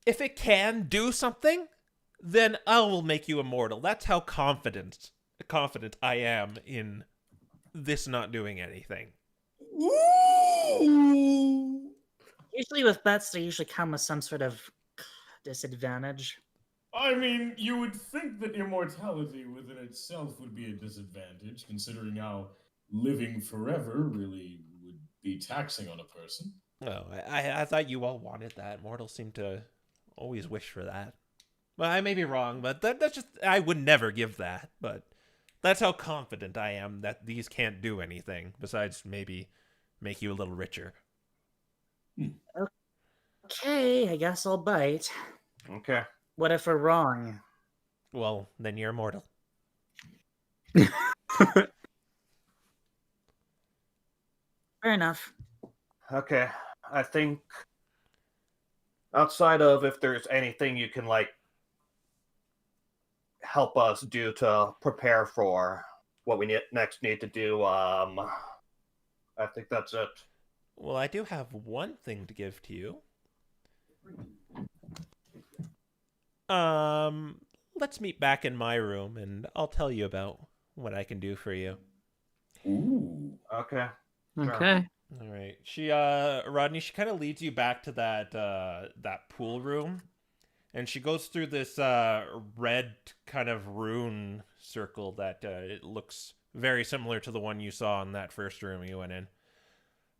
If it can do something, then I will make you immortal. That's how confident I am in this not doing anything. Usually with bets, they usually come with some sort of disadvantage. I mean, you would think that immortality within itself would be a disadvantage, considering how living forever really would be taxing on a person. Oh, I thought you all wanted that. Mortals seem to always wish for that. Well, I may be wrong, but that's just, I would never give that. But that's how confident I am that these can't do anything besides maybe make you a little richer. Okay, I guess I'll bite. Okay. What if we're wrong? Well, then you're immortal. Fair enough. Okay. I think outside of if there's anything you can like help us do to prepare for what we next need to do, I think that's it. Well, I do have one thing to give to you. Let's meet back in my room, and I'll tell you about what I can do for you. Ooh. Okay. Sure. Okay. All right. Rodney, she kind of leads you back to that pool room, and she goes through this red kind of rune circle that it looks very similar to the one you saw in that first room you went in.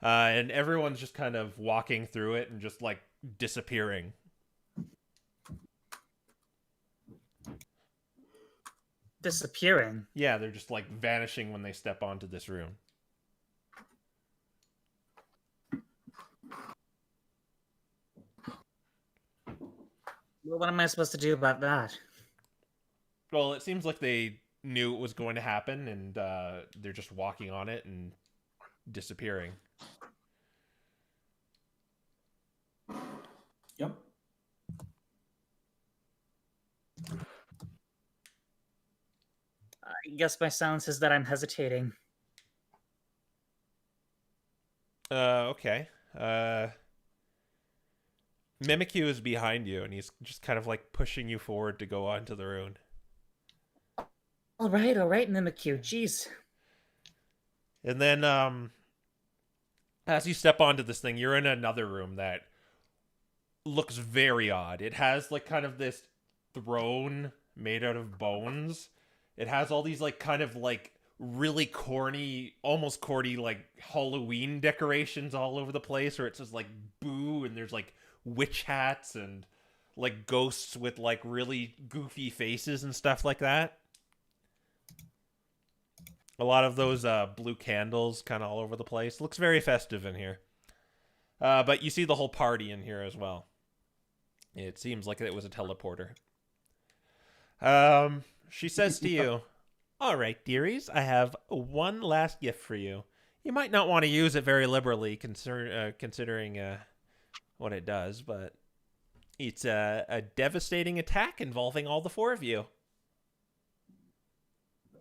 And everyone's just kind of walking through it and just like disappearing. Disappearing. Yeah, they're just like vanishing when they step onto this room. Well, what am I supposed to do about that? Well, it seems like they knew it was going to happen, and they're just walking on it and disappearing. Yep. I guess my silence is that I'm hesitating. Okay. Mimikyu is behind you, and he's just kind of like pushing you forward to go onto the rune. All right, Mimikyu. Jeez. And then, as you step onto this thing, you're in another room that looks very odd. It has like kind of this throne made out of bones. It has all these like kind of like really corny, almost corny like Halloween decorations all over the place, where it says like boo, and there's like witch hats and like ghosts with like really goofy faces and stuff like that. A lot of those blue candles kind of all over the place. Looks very festive in here. But you see the whole party in here as well. It seems like it was a teleporter. She says to you, "All right, dearies, I have one last gift for you. You might not want to use it very liberally, considering what it does, but it's a devastating attack involving all the four of you."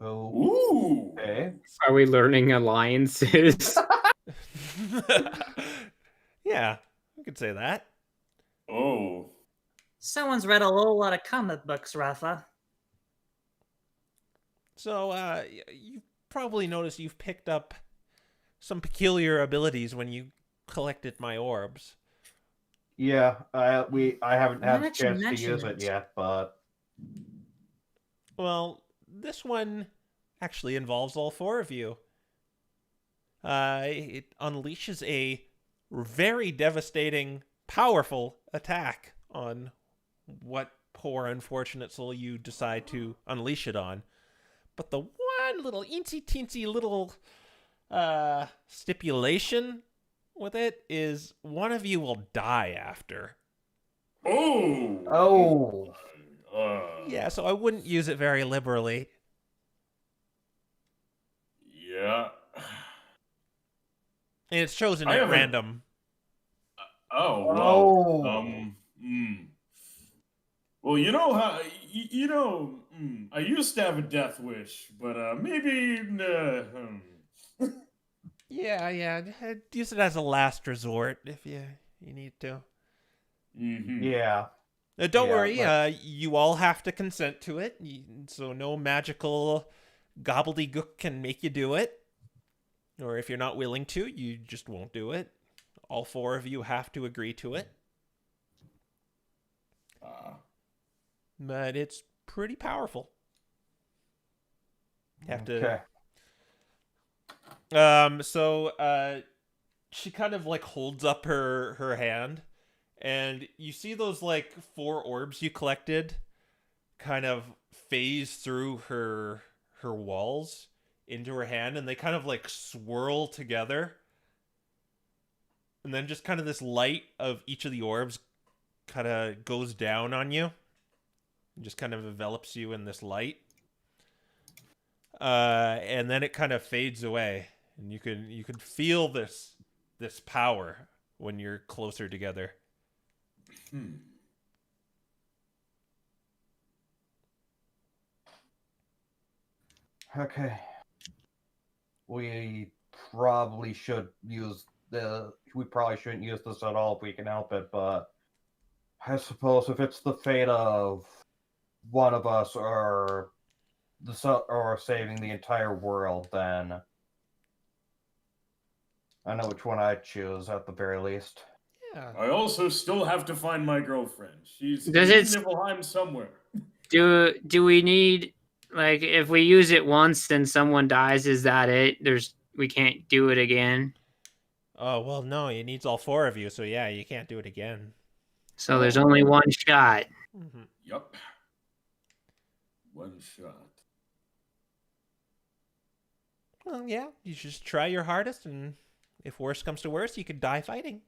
Oh. Ooh. Okay. Are we learning alliances? Yeah, I could say that. Oh. Someone's read a whole lot of comic books, Raffa. So, you've probably noticed you've picked up some peculiar abilities when you collected my orbs. Yeah, I haven't had Now a that you chance to mention use it it. yet, but Well, this one actually involves all four of you. It unleashes a very devastating, powerful attack on what poor unfortunate soul you decide to unleash it on. But the one little teensy little stipulation with it is one of you will die after. Oh. Yeah, so I wouldn't use it very liberally. Yeah. And it's chosen I at haven't- random. Oh. Oh. Well. Well, you know how I used to have a death wish, but maybe. Yeah. Use it as a last resort if you need to. Mm-hmm. yeah. Don't Yeah, worry, but- you all have to consent to it, so no magical gobbledygook can make you do it. Or if you're not willing to, you just won't do it. All four of you have to agree to it. But it's pretty powerful. You have to. Okay. So she kind of like holds up her hand, and you see those like four orbs you collected kind of phase through her walls into her hand, and they kind of like swirl together. And then just kind of this light of each of the orbs kind of goes down on you. And just kind of envelops you in this light. And then it kind of fades away. And you can feel this power when you're closer together. Okay. We probably shouldn't use this at all if we can help it, but I suppose if it's the fate of one of us or saving the entire world, then I know which one I'd choose at the very least. Yeah. I also still have to find my girlfriend. She's in Does it- Niflheim somewhere. Do we need, like, if we use it once, then someone dies? Is that it? We can't do it again. Oh, well, no, it needs all 4 of you, so yeah, you can't do it again. So there's only one shot. Mm-hmm. Yup. One shot. Well, yeah, you just try your hardest, and if worse comes to worse, you could die fighting.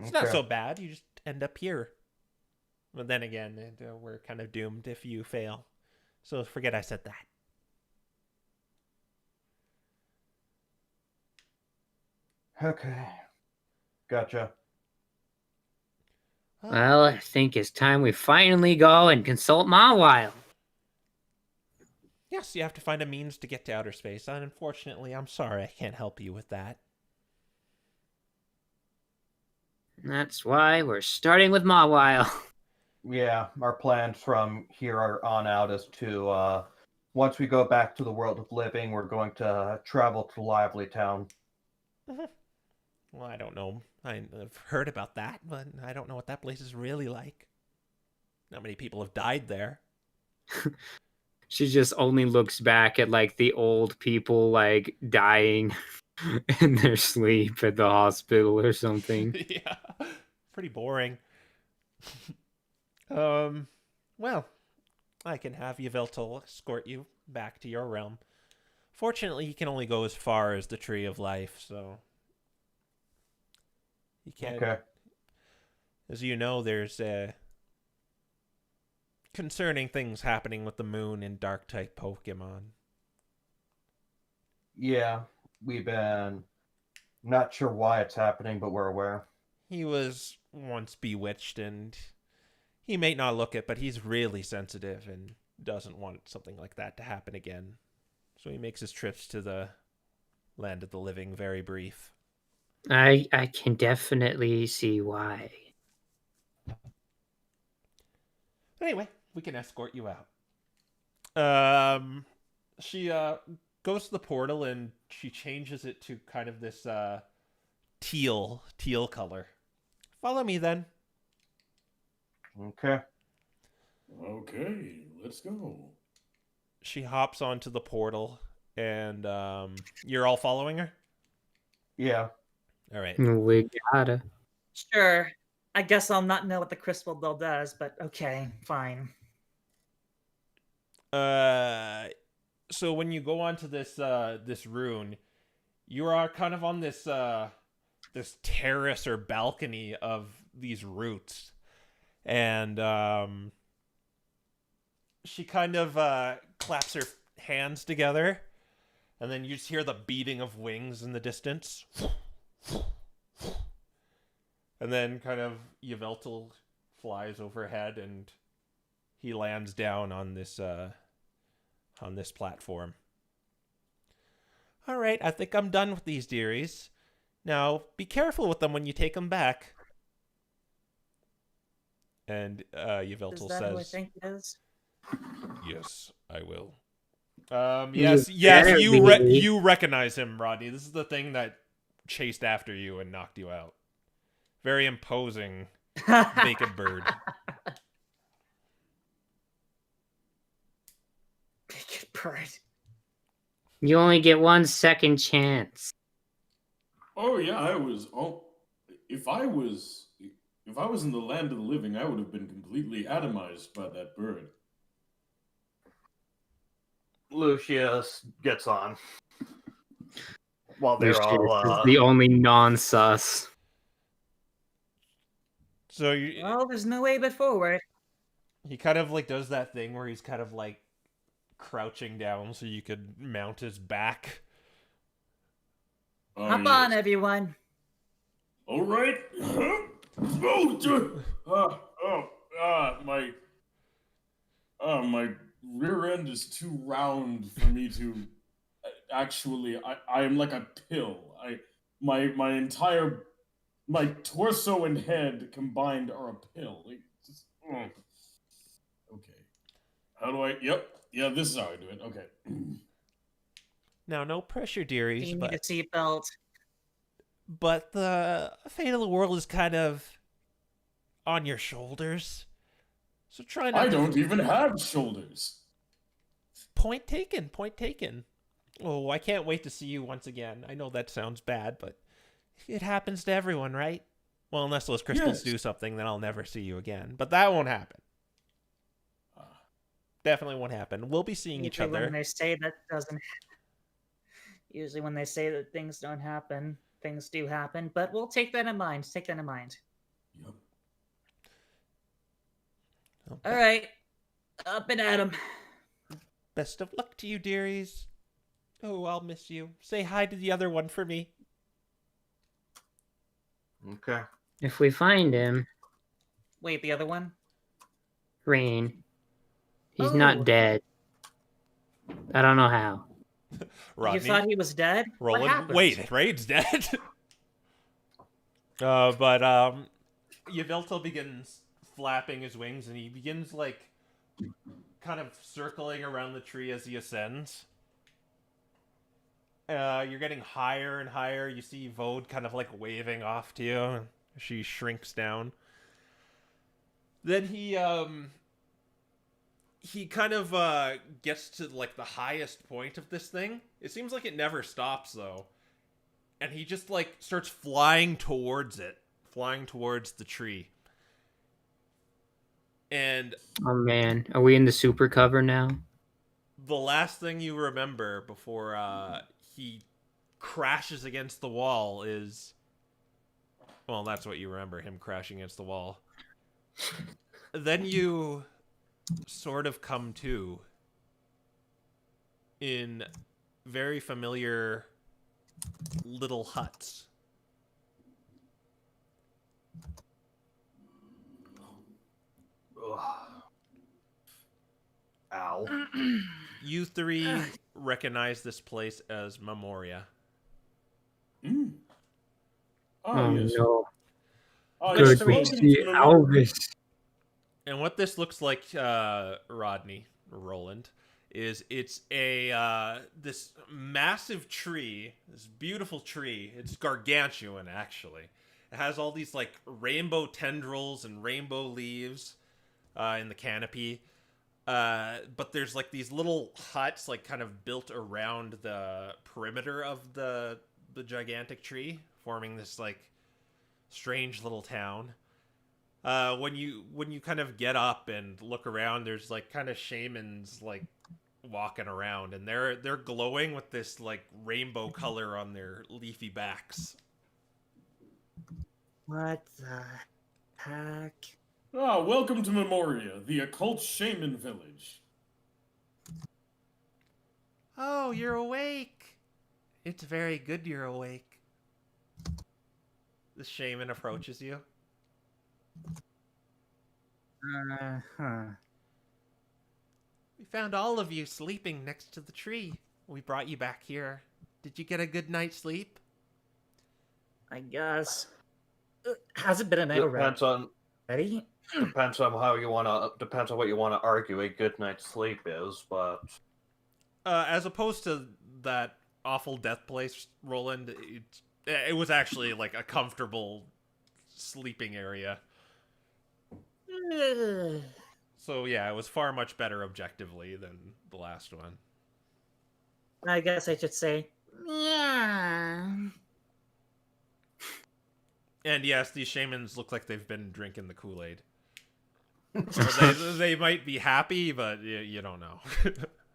It's not so bad, you just end up here. But then again, we're kind of doomed if you fail. So forget I said that. Okay. Gotcha. Well, I think it's time we finally go and consult Mawile. Yes, you have to find a means to get to outer space. And unfortunately, I'm sorry I can't help you with that. That's why we're starting with Mawile. Yeah, our plans from here on out is to, once we go back to the world of living, we're going to travel to Lively Town. Well, I don't know. I've heard about that, but I don't know what that place is really like. Not many people have died there. She just only looks back at, like, the old people, like, dying in their sleep at the hospital or something. Yeah, pretty boring. Well, I can have Yveltal escort you back to your realm. Fortunately, he can only go as far as the Tree of Life, so he can't. Okay. As you know, there's concerning things happening with the moon and dark type Pokemon. Yeah, we've been not sure why it's happening, but we're aware. He was once bewitched, and he may not look it, but he's really sensitive and doesn't want something like that to happen again. So he makes his trips to the land of the living very brief. I can definitely see why. Anyway, we can escort you out. She goes to the portal and she changes it to kind of this teal color. Follow me then. Okay. Okay, let's go. She hops onto the portal, and you're all following her? Yeah. All right. We gotta. Sure. I guess I'll not know what the crystal bell does, but okay, fine. So when you go onto this rune, you are kind of on this this terrace or balcony of these roots, and she kind of claps her hands together, and then you just hear the beating of wings in the distance. And then kind of Yveltal flies overhead, and he lands down on this platform. All right, I think I'm done with these dearies. Now, be careful with them when you take them back. And Yveltal Is that who I says, think it is? "Yes, I will." Yes, you recognize him, Rodney. This is the thing that chased after you and knocked you out. Very imposing Elekid Bird. Elekid Bird. You only get 1 second chance. Oh yeah, I was. Oh, if I was in the land of the living, I would have been completely atomized by that bird. Lucius gets on. while they're Lucius all is the only non-sus. So you, Well, there's no way but forward. he kind of like does that thing where he's kind of like crouching down so you could mount his back. Oh, Hop yes. on, everyone. All right. My rear end is too round for me to actually. I am like a pill. My torso and head combined are a pill. Okay. How do I? Yep. Yeah, this is how I do it. Okay. Now, no pressure, Do dearies, you need a seatbelt? but the fate of the world is kind of on your shoulders. So try not I to... don't even have shoulders. Point taken, point taken. Oh, I can't wait to see you once again. I know that sounds bad, but it happens to everyone, right? Well, unless those crystals Yes. do something, then I'll never see you again. But that won't happen. Definitely won't happen. We'll be seeing each Usually other. when they say that doesn't. Usually when they say that things don't happen, things do happen. But we'll take that in mind. Take that in mind. Yep. Okay. All right, up and at 'em. Best of luck to you, dearies. Oh, I'll miss you. Say hi to the other one for me. okay. If we find him, Wait, the other one? Rain, he's Oh. not dead. I don't know how. Rodney, You thought he was dead? What Roland. happened? Wait, Raid's dead. But Yveltal begins flapping his wings, and he begins like kind of circling around the tree as he ascends. You're getting higher and higher. You see Vode kind of like waving off to you. She shrinks down. Then he kind of gets to like the highest point of this thing. It seems like it never stops though. And he just like starts flying towards it, flying towards the tree. And Oh man, are we in the super cover now? the last thing you remember before he crashes against the wall is... Well, that's what you remember, him crashing against the wall. Then you sort of come to in very familiar little huts. Ugh. Ow. You three recognize this place as Memoria. Mm. Oh Yes. no. Oh, Good yes, to welcome see to Memoria. Elvis. And what this looks like, Rodney, or Roland, is it's a this massive tree, this beautiful tree. It's gargantuan, actually. It has all these like rainbow tendrils and rainbow leaves in the canopy. But there's like these little huts, like kind of built around the perimeter of the gigantic tree, forming this like strange little town. When you kind of get up and look around, there's like kind of shamans like walking around, and they're glowing with this like rainbow color on their leafy backs. What the heck? Ah, welcome to Memoria, the occult shaman village. Oh, you're awake. It's very good you're awake. The shaman approaches you. Uh-huh. We found all of you sleeping next to the tree. We brought you back here. Did you get a good night's sleep? I guess. Has it been a night Depends on already? depends on how you wanna depends on what you wanna argue a good night's sleep is, but As opposed to that awful death place, Roland, it was actually like a comfortable sleeping area. Ugh. So yeah, it was far much better objectively than the last one. I guess I should say, yeah. And yes, these shamans look like they've been drinking the Kool-Aid. So they might be happy, but you don't know.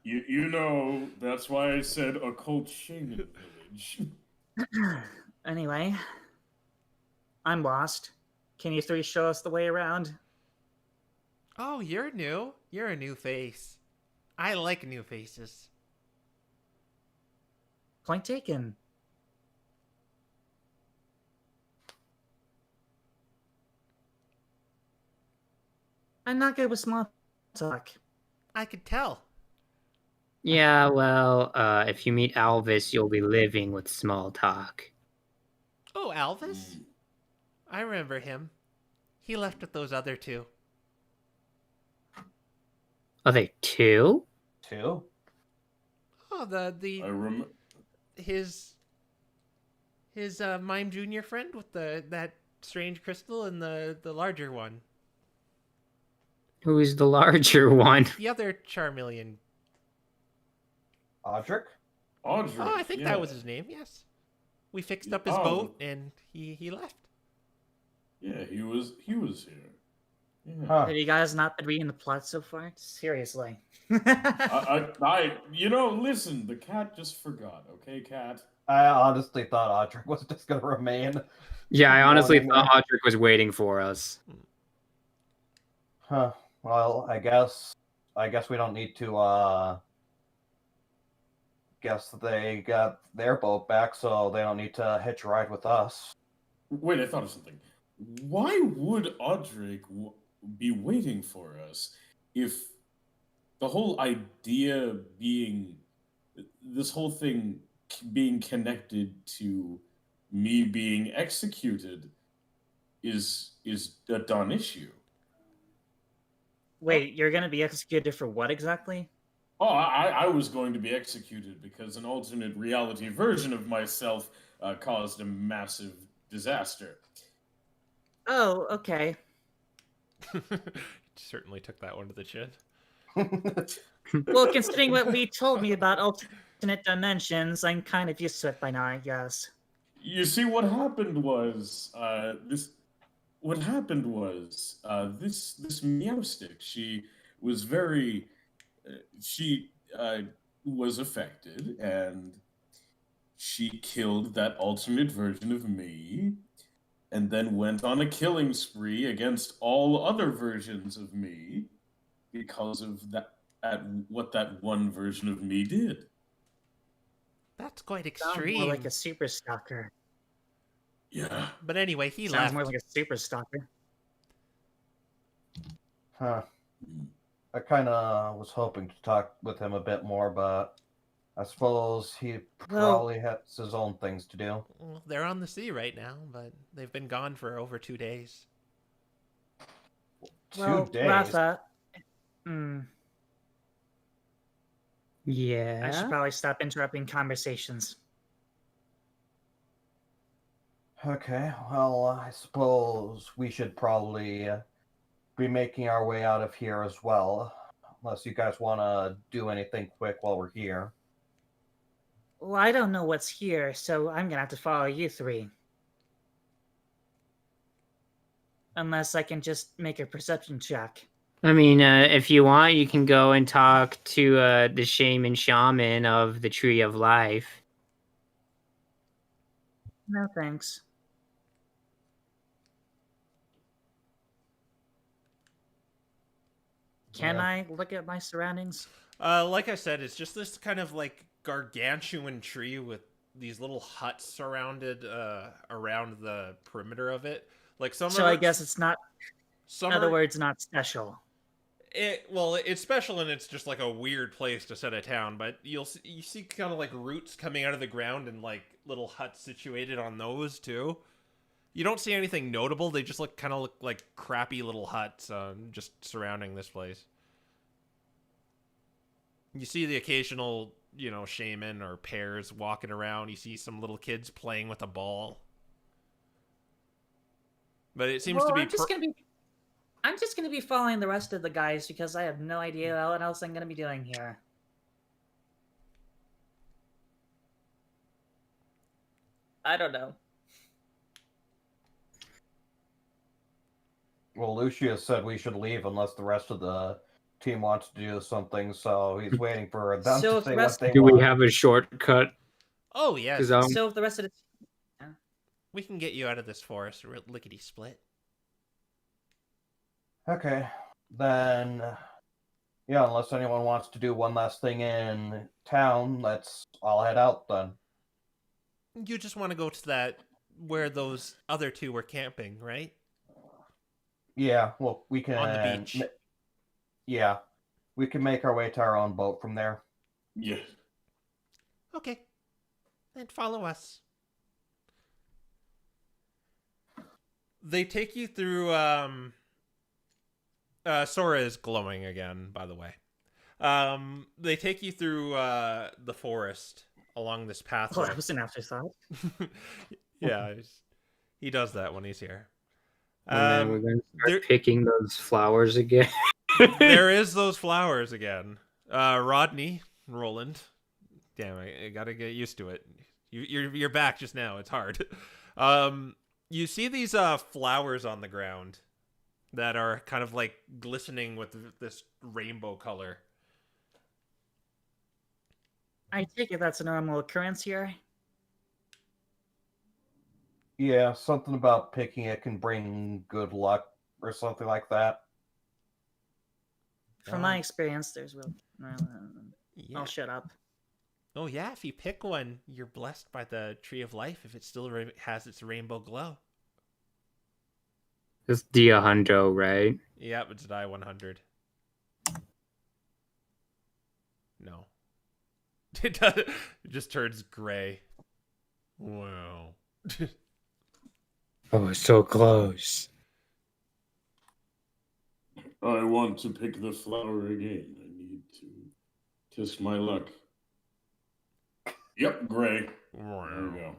You know, that's why I said occult shaman village. Anyway, I'm lost. Can you three show us the way around? Oh, you're new. You're a new face. I like new faces. Point taken. I'm not good with small talk. I could tell. Yeah, well, if you meet Alvis, you'll be living with small talk. Oh, Alvis? I remember him. He left with those other two. Are they two? Two? Oh, his Mime Junior friend with that strange crystal and the larger one. Who's the larger one? The other Charmeleon. Audric? Audrey. Oh, I think that was his name. Yes, we fixed up his boat and he left. Yeah, he was here. Yeah. Huh. Have you guys not been reading the plot so far? Seriously. Listen, the cat just forgot, okay, cat? I honestly thought Audric was just going to remain. Yeah, I honestly Morning, thought Audric was waiting for us. Huh. Well, I guess we don't need to, guess they got their boat back, so they don't need to hitch a ride with us. Wait, I thought of something. Why would Audric be waiting for us if the whole idea being this whole thing being connected to me being executed is a done issue? Wait, you're gonna be executed for what exactly? Oh, I was going to be executed because an alternate reality version of myself caused a massive disaster. Oh, okay. Certainly took that one to the chin. Well, considering what Lee told me about alternate dimensions, I'm kind of used to it by now, I guess. You see, what happened was this Meowstick. She was very she was affected, and she killed that alternate version of me, and then went on a killing spree against all other versions of me because of what that one version of me did. That's quite Sounds extreme. more like a super stalker. Yeah. But anyway, he Sounds left. more like a super stalker. Huh. I kind of was hoping to talk with him a bit more, but I suppose he probably has his own things to do. Well, they're on the sea right now, but they've been gone for over 2 days. Well, 2 days? Raffa, Yeah. I should probably stop interrupting conversations. Okay, well, I suppose we should probably be making our way out of here as well, unless you guys want to do anything quick while we're here. Well, I don't know what's here, so I'm gonna have to follow you three. Unless I can just make a perception check. I mean, if you want, you can go and talk to the shaman of the Tree of Life. No thanks. Can Yeah. I look at my surroundings? Like I said, it's just this kind of like gargantuan tree with these little huts surrounded around the perimeter of it. Like some. So I guess it's not. Some In other words, not special. It's special and it's just like a weird place to set a town. But you see kind of like roots coming out of the ground and like little huts situated on those too. You don't see anything notable. They just look like crappy little huts just surrounding this place. You see the occasional, shaman or pairs walking around. You see some little kids playing with a ball. But it seems to be... I'm just gonna be following the rest of the guys because I have no idea what else I'm gonna be doing here. I don't know. Well, Lucius said we should leave unless the rest of the team wants to do something, so he's waiting for them So to if say the what rest- they Do want. we have a shortcut? Oh, yes. Because So if the rest of the We can get you out of this forest lickety split. Okay, then. Yeah, unless anyone wants to do one last thing in town, I'll head out then. You just want to go to that where those other two were camping, right? Yeah, well, we can. On the beach. Yeah, we can make our way to our own boat from there. Yeah. Okay. Then follow us. They take you through, Sora is glowing again, by the way. They take you through, the forest along this Oh, pathway. that was an afterthought. Yeah, he does that when he's here. And then we're going to start there- picking those flowers again. There is those flowers again. Rodney, Roland. Damn, I gotta get used to it. You're back just now. It's hard. You see these flowers on the ground that are kind of like glistening with this rainbow color. I take it that's a normal occurrence here. Yeah, something about picking it can bring good luck or something like that. From my experience, there's real. Yeah. I'll shut up. Oh yeah, if you pick one, you're blessed by the tree of life if it still has its rainbow glow. It's Dia Hundo, right? Yeah, it's die 100. No. It just turns gray. Wow. Oh, it's so close. I want to pick the flower again. I need to test my luck. Yep, gray. There we go.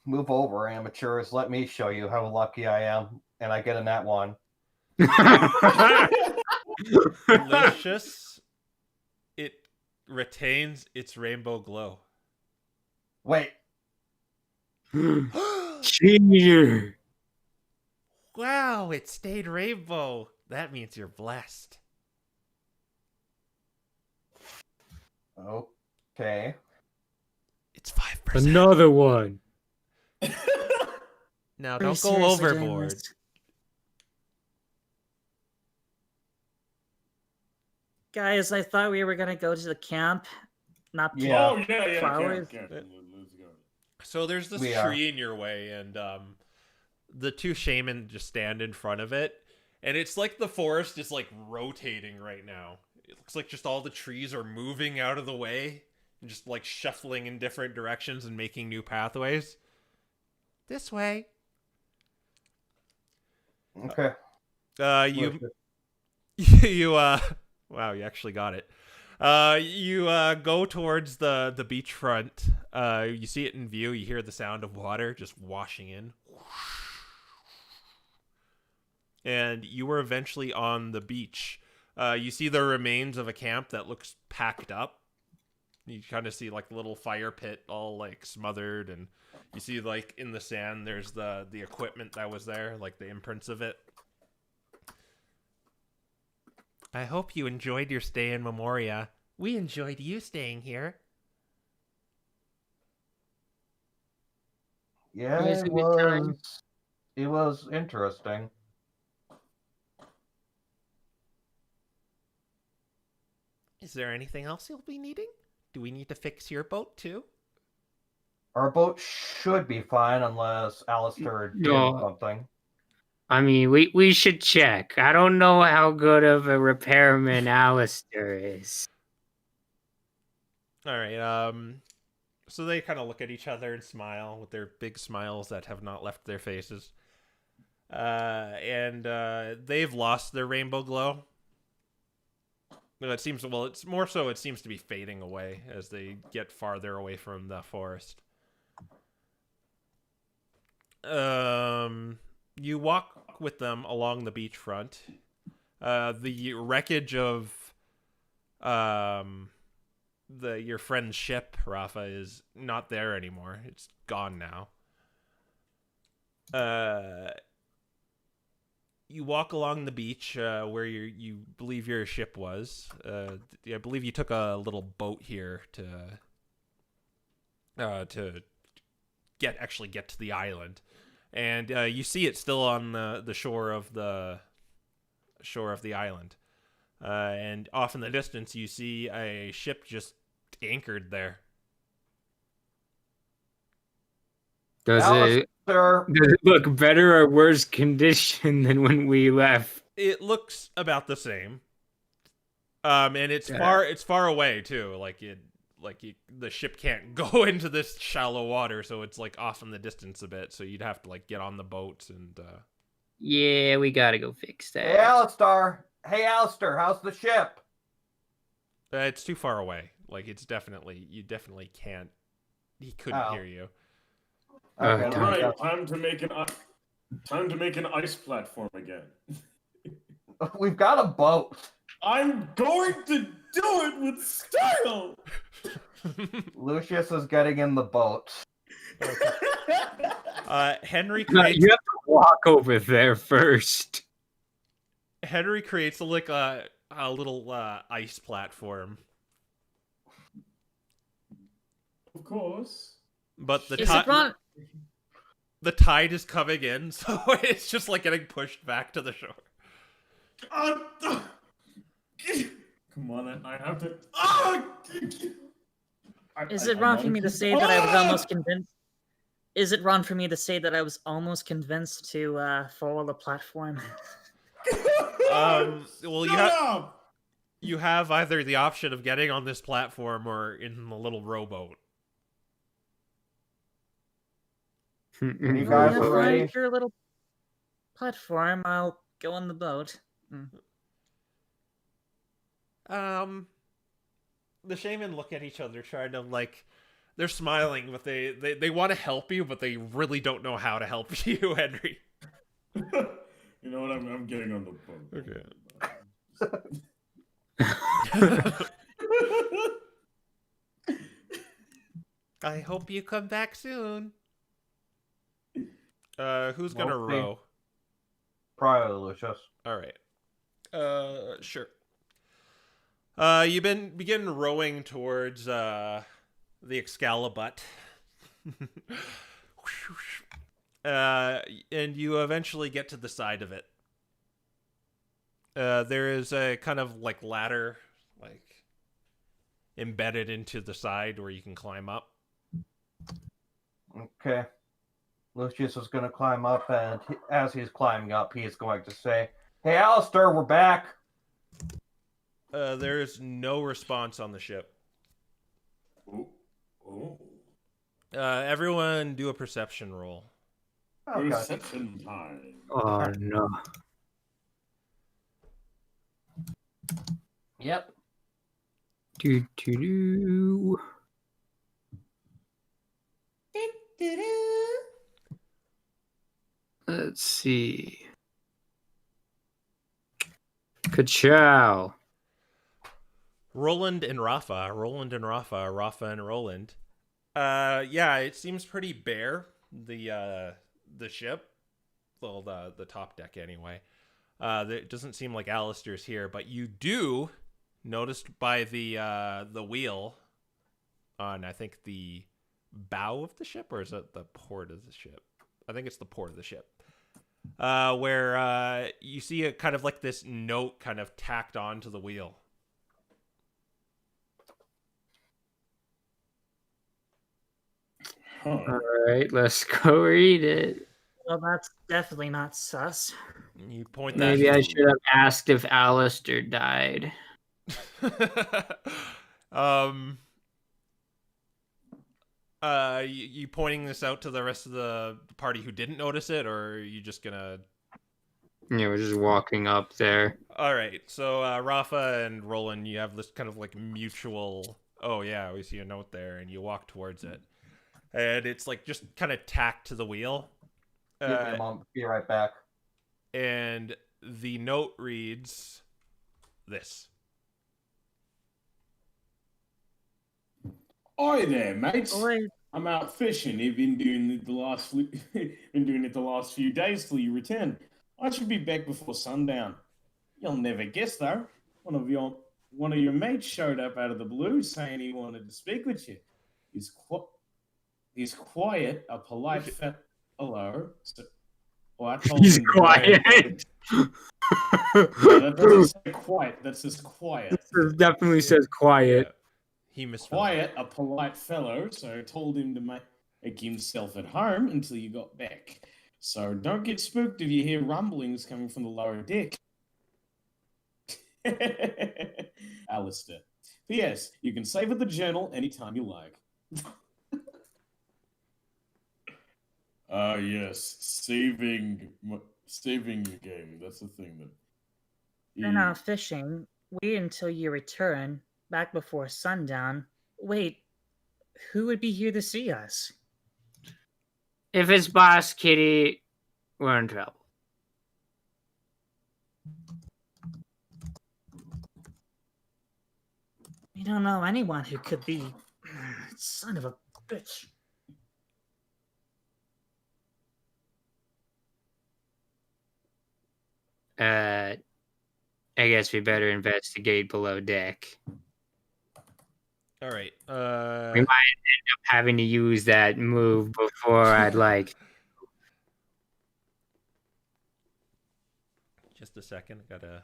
Move over, amateurs. Let me show you how lucky I am. And I get a nat 1. Lucius, it retains its rainbow glow. Wait. Cheater. Wow, it stayed rainbow. That means you're blessed. Okay. It's 5%. Another one. Now, Are you don't go seriously doing overboard. this? Guys, I thought we were gonna go to the camp, not pick Yeah. Oh, yeah. Flowers. Let's go. So there's this We are. tree in your way, and the two shaman just stand in front of it, and it's like the forest is like rotating right now. It looks like just all the trees are moving out of the way and just like shuffling in different directions and making new pathways. This way. Okay. You wow, you actually got it. You go towards the beachfront. You see it in view. You hear the sound of water just washing in. And you were eventually on the beach. You see the remains of a camp that looks packed up. You kind of see like a little fire pit all like smothered, and you see like in the sand there's the equipment that was there, like the imprints of it. I hope you enjoyed your stay in Memoria. We enjoyed you staying here. Yeah, It was a it good time. was. It was interesting. Is there anything else you'll be needing? Do we need to fix your boat too? Our boat should be fine unless Alistair did No. something. I mean, we should check. I don't know how good of a repairman Alistair is. All right. So they kind of look at each other and smile with their big smiles that have not left their faces. And they've lost their rainbow glow. It seems, well, it's more so it seems to be fading away as they get farther away from the forest. You walk with them along the beachfront. The wreckage of your friend's ship, Raffa, is not there anymore. It's gone now. You walk along the beach where you believe your ship was. I believe you took a little boat here to actually get to the island. And you see it still on the shore of the island. And off in the distance, you see a ship just anchored there. Does it look better or worse condition than when we left? It looks about the same. And it's far away too. The ship can't go into this shallow water, so it's like off in the distance a bit. So you'd have to like get on the boats and. Yeah, we gotta go fix that. Hey, Alistair, how's the ship? It's too far away. Like you definitely can't. He couldn't hear you. Okay, Right, time to make an ice platform again. We've got a boat. I'm going to do it with style. Lucius is getting in the boat. Henry No, creates. you have to walk over there first. Henry creates like a little ice platform. Of course. But the tide is coming in, so it's just like getting pushed back to the shore. Come on, I have to. Is it wrong for me to say that I was almost convinced? Is it wrong for me to say that I was almost convinced to follow the platform? Well, you have either the option of getting on this platform or in the little rowboat. You guys are ready? Your little platform. I'll go on the boat. The shaman look at each other, trying to like. They're smiling, but they want to help you, but they really don't know how to help you, Henry. You know what? I'm getting on the boat. Okay. I hope you come back soon. Who's gonna row? Probably Lucius. All right. Sure. You begin rowing towards the Excalibur. And you eventually get to the side of it. There is a kind of like ladder, like embedded into the side where you can climb up. Okay. Lucius is going to climb up, and as he's climbing up, he is going to say, "Hey, Alistair, we're back." There's no response on the ship. Oh. Everyone do a perception roll. Okay. Perception time. Oh no. Yep. Do. Let's see. Ka-chow. Roland and Raffa, Raffa and Roland. Yeah, it seems pretty bare. The ship, well, the top deck anyway. It doesn't seem like Alistair's here, but you do notice by the wheel on, I think, the bow of the ship, or is it the port of the ship? I think it's the port of the ship. Where you see a kind of like this note kind of tacked onto the wheel. Huh. All right, let's go read it. Well, that's definitely not sus. You point that. Maybe I should have asked if Alistair died. You pointing this out to the rest of the party who didn't notice it, or are you just gonna? Yeah, we're just walking up there. All right, so Raffa and Roland, you have this kind of like mutual. Oh yeah, we see a note there, and you walk towards it, and it's like just kind of tacked to the wheel. Give me a moment. Be right back. And the note reads this. Oi there, mates. Oi. I'm out fishing. You've been doing it the last few days till you return. I should be back before sundown. You'll never guess though. One of your mates showed up out of the blue saying he wanted to speak with you. He's quiet, a polite fellow. So, well, I told He's him to quiet. that doesn't say quiet. That says quiet. This definitely says quiet. Yeah. He misspelled Quiet, a polite fellow. So I told him to make himself at home until you got back. So don't get spooked if you hear rumblings coming from the lower deck. Alistair. P.S. You can save at the journal anytime you like. Yes. Saving the game. That's the thing that... You're not fishing. Wait until you return, back before sundown. Wait, who would be here to see us? If it's Boss Kitty, we're in trouble. We don't know anyone who could be. Son of a bitch. I guess we better investigate below deck. All right. We might end up having to use that move before I'd like. Just a second. I gotta.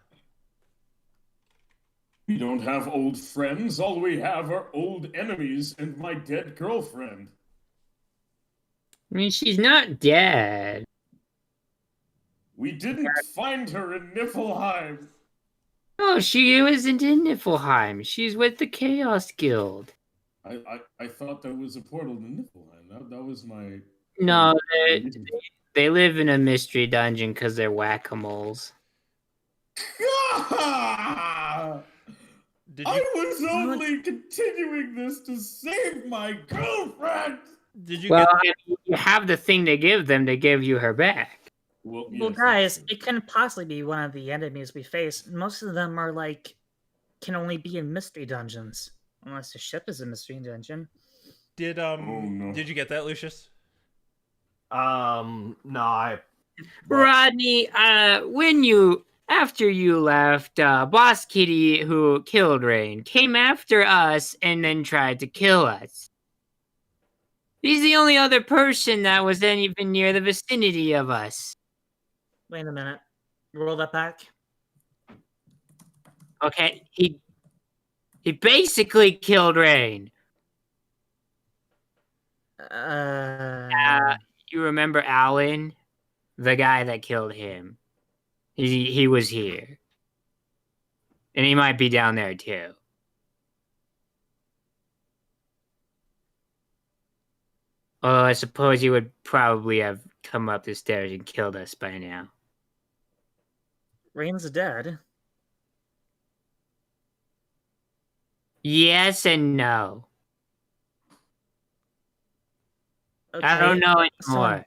We don't have old friends. All we have are old enemies and my dead girlfriend. I mean, she's not dead. We didn't find her in Niflheim. No, she wasn't in Niflheim. She's with the Chaos Guild. I thought that was a portal to Niflheim. That was my... No, they live in a mystery dungeon because they're whack-a-moles. I was only continuing this to save my girlfriend. Did you? Well, you have the thing to give them to give you her back. Well, Well, yes, guys, it couldn't possibly be one of the enemies we face. Most of them are can only be in mystery dungeons, unless the ship is a mystery dungeon. Did no. Did you get that, Lucius? No, I. Rodney, after you left, Boss Kitty, who killed Rain, came after us and then tried to kill us. He's the only other person that was even near the vicinity of us. Wait a minute. Roll that back. Okay, he basically killed Rain. You remember Alan? The guy that killed him. He was here. And he might be down there too. Oh, I suppose he would probably have come up the stairs and killed us by now. Rain's dead. Yes and no. Okay, I don't know anymore.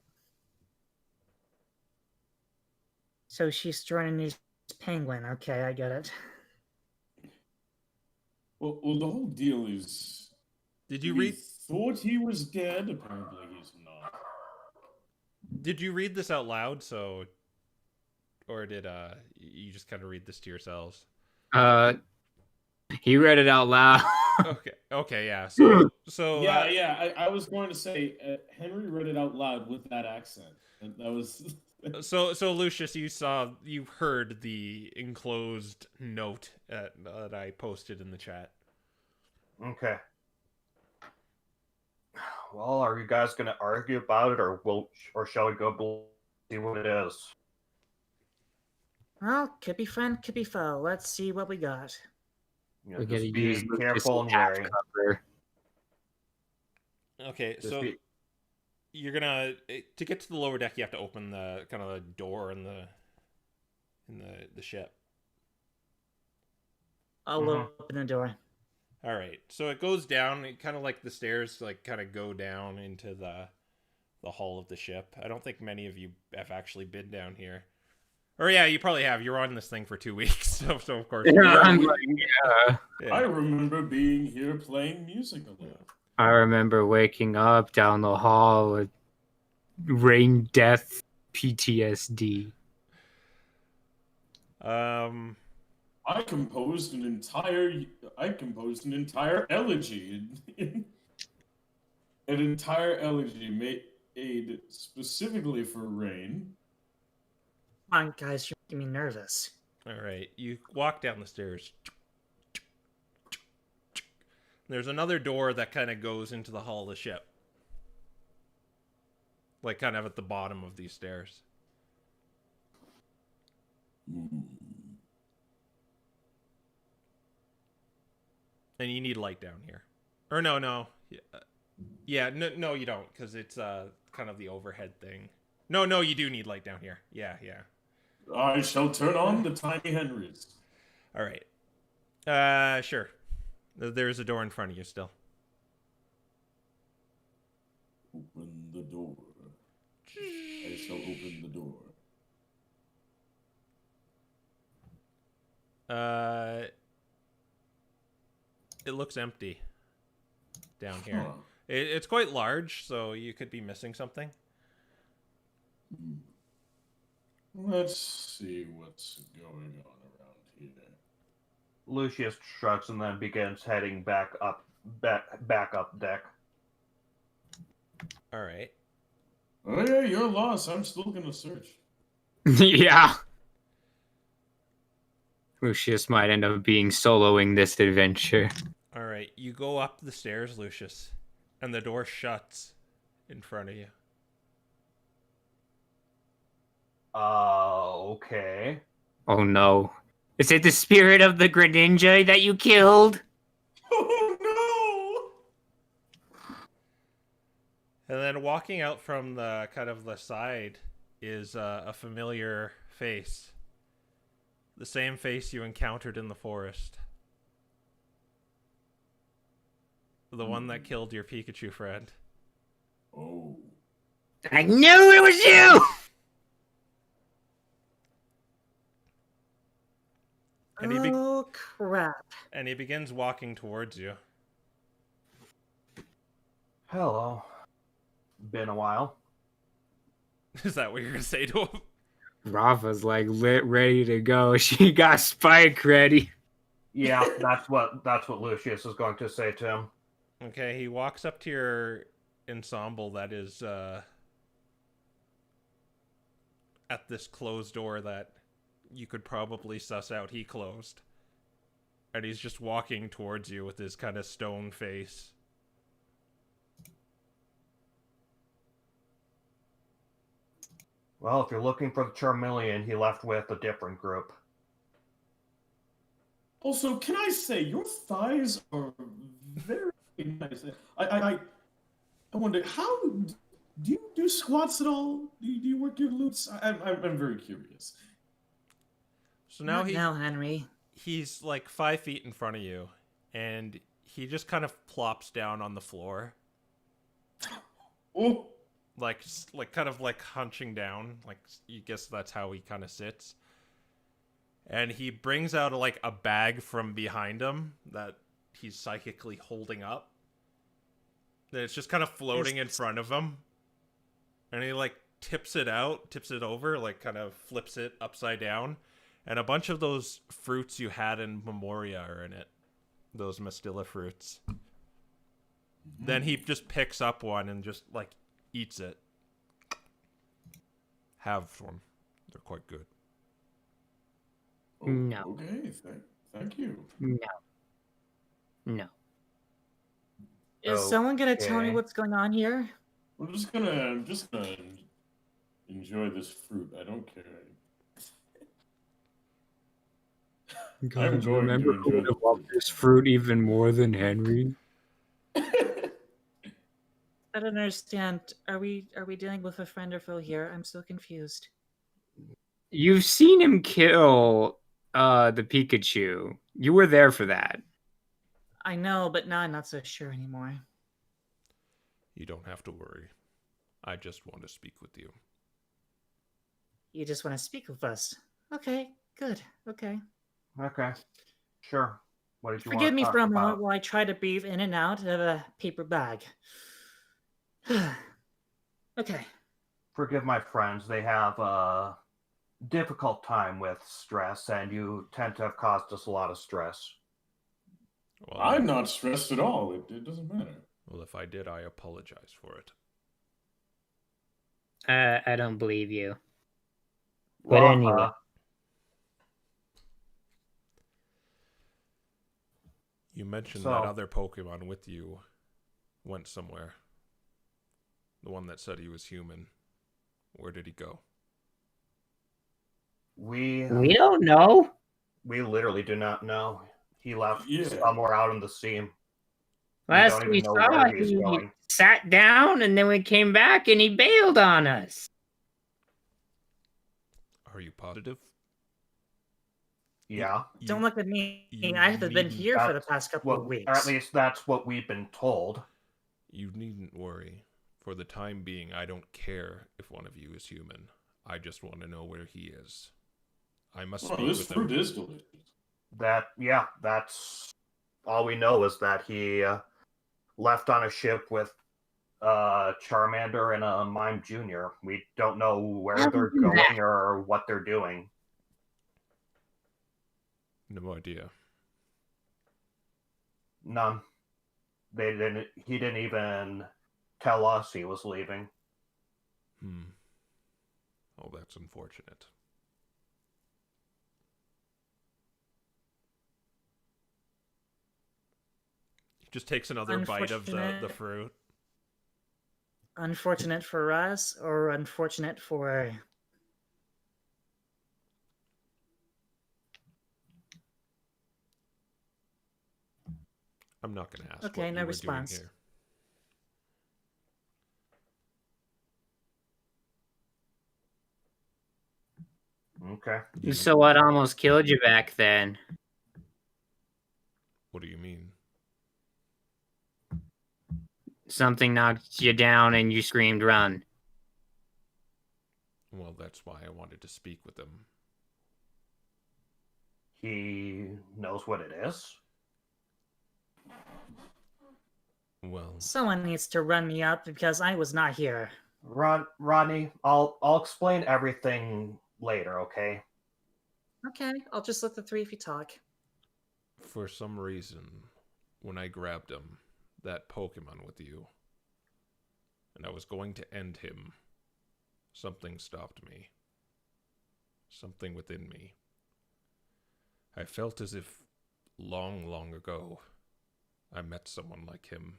So she's joining his penguin. Okay, I get it. Well, the whole deal is... Did you we read? thought he was dead. Apparently he's not. Did you read this out loud? Or did you just kind of read this to yourselves? He read it out loud. Okay, yeah. So yeah. I was going to say Henry read it out loud with that accent. And that was... So Lucius, you heard the enclosed note that I posted in the chat. Okay. Well, are you guys going to argue about it, or shall we go see what it is? Well, could be friend, could be foe. Let's see what we got. You know, We gotta just be use careful and wary. cover. Okay, so you're gonna to get to the lower deck. You have to open the kind of the door in the ship. I'll open the door. All right, so it goes down. It kind of like the stairs, kind of go down into the hull of the ship. I don't think many of you have actually been down here. Or yeah, you probably have. You're on this thing for 2 weeks, so of course. Yeah. I remember being here playing music alone. I remember waking up down the hall with rain death PTSD. I composed an entire elegy. an entire elegy made specifically for rain. Come on, guys, you're making me nervous. All right, you walk down the stairs. There's another door that kind of goes into the hull of the ship. Like, kind of at the bottom of these stairs. And you need light down here. Or no. Yeah, no, you don't, because it's kind of the overhead thing. No, you do need light down here. Yeah. I shall turn on the tiny Henrys. All right. Sure. There's a door in front of you still. Open the door. I shall open the door. It looks empty down here. Huh. It's quite large, so you could be missing something. Let's see what's going on around here. Lucius shrugs and then begins heading back up deck. All right. Oh yeah, your loss. I'm still gonna search. Yeah. Lucius might end up being soloing this adventure. All right. You go up the stairs, Lucius, and the door shuts in front of you. Okay. Oh no. Is it the spirit of the Greninja that you killed? Oh And then walking out from the kind of the side is a familiar face. The same face you encountered in the forest. The one that killed your Pikachu friend. no! Oh. I knew it was you! And Oh, crap. and he begins walking towards you. Hello. Been a while. Is that what you're gonna say to him? Raffa's like lit, ready to go. She got Spike ready. Yeah, that's what Lucius is going to say to him. Okay, he walks up to your ensemble that is at this closed door that you could probably suss out he closed. And he's just walking towards you with his kind of stone face. Well, if you're looking for the Charmeleon, he left with a different group. Also, can I say your thighs are very nice. I wonder, how do you do squats at all? Do you work your glutes? I'm very curious. So now Not Henry. he's like 5 feet in front of you, and he just kind of plops down on the floor, Oh, like kind of like hunching down. Like, you guess that's how he kind of sits. And he brings out like a bag from behind him that he's psychically holding up. And it's just kind of floating in front of him. And he like tips it over, like kind of flips it upside down. And a bunch of those fruits you had in Memoria are in it. Those Mastilla fruits. Then he just picks up one and just like eats it. Have one. They're quite good. No. Okay, thank you. No. Is someone gonna tell me Okay. what's going on here? I'm just gonna enjoy this fruit. I don't care. I'm going to remember enjoy who would the have loved fruit. this fruit even more than Henry? I don't understand. Are we dealing with a friend or foe here? I'm so confused. You've seen him kill the Pikachu. You were there for that. I know, but now I'm not so sure anymore. You don't have to worry. I just want to speak with you. You just want to speak with us. Okay, good. Okay. Okay. Sure. What did you Forgive want me to talk for a about? moment while I try to breathe in and out of a paper bag. Okay. Forgive my friends. They have a difficult time with stress, and you tend to have caused us a lot of stress. Well, I'm not stressed at all. It doesn't matter. Well, if I did, I apologize for it. I don't believe you. But Raffa, anyway. You mentioned So- that other Pokemon with you went somewhere. The one that said he was human. Where did he go? we We don't know. literally do not know. He left Yeah. somewhere out in the sea. Last don't we even know saw, where he's he going. sat down and then we came back and he bailed on us. Are you positive? Yeah. Don't look at me. you I haven't been needn't- here for the past couple of weeks. Or at least that's what we've been told. You needn't worry. For the time being, I don't care if one of you is human. I just want to know where he is. I must Well, speak this with fruit him. is delicious. That's all we know is that he left on a ship with Charmander and a Mime Jr. We don't know where How they're did that- going or what they're doing. No idea. None. He didn't even tell us he was leaving. Oh, that's unfortunate. He just takes another bite of the Unfortunate. fruit. Unfortunate for us, or unfortunate for... I'm not going to ask Okay, what no you were response. doing here. Okay. So what almost killed you back then? What do you mean? Something knocked you down and you screamed run. Well, that's why I wanted to speak with him. He knows what it is. Well, Someone needs to run me up because I was not here. Rodney, I'll explain everything later, okay? Okay, I'll just let the three of you talk. for some reason, when I grabbed him, that Pokemon with you, and I was going to end him, something stopped me. Something within me. I felt as if long, long ago, I met someone like him.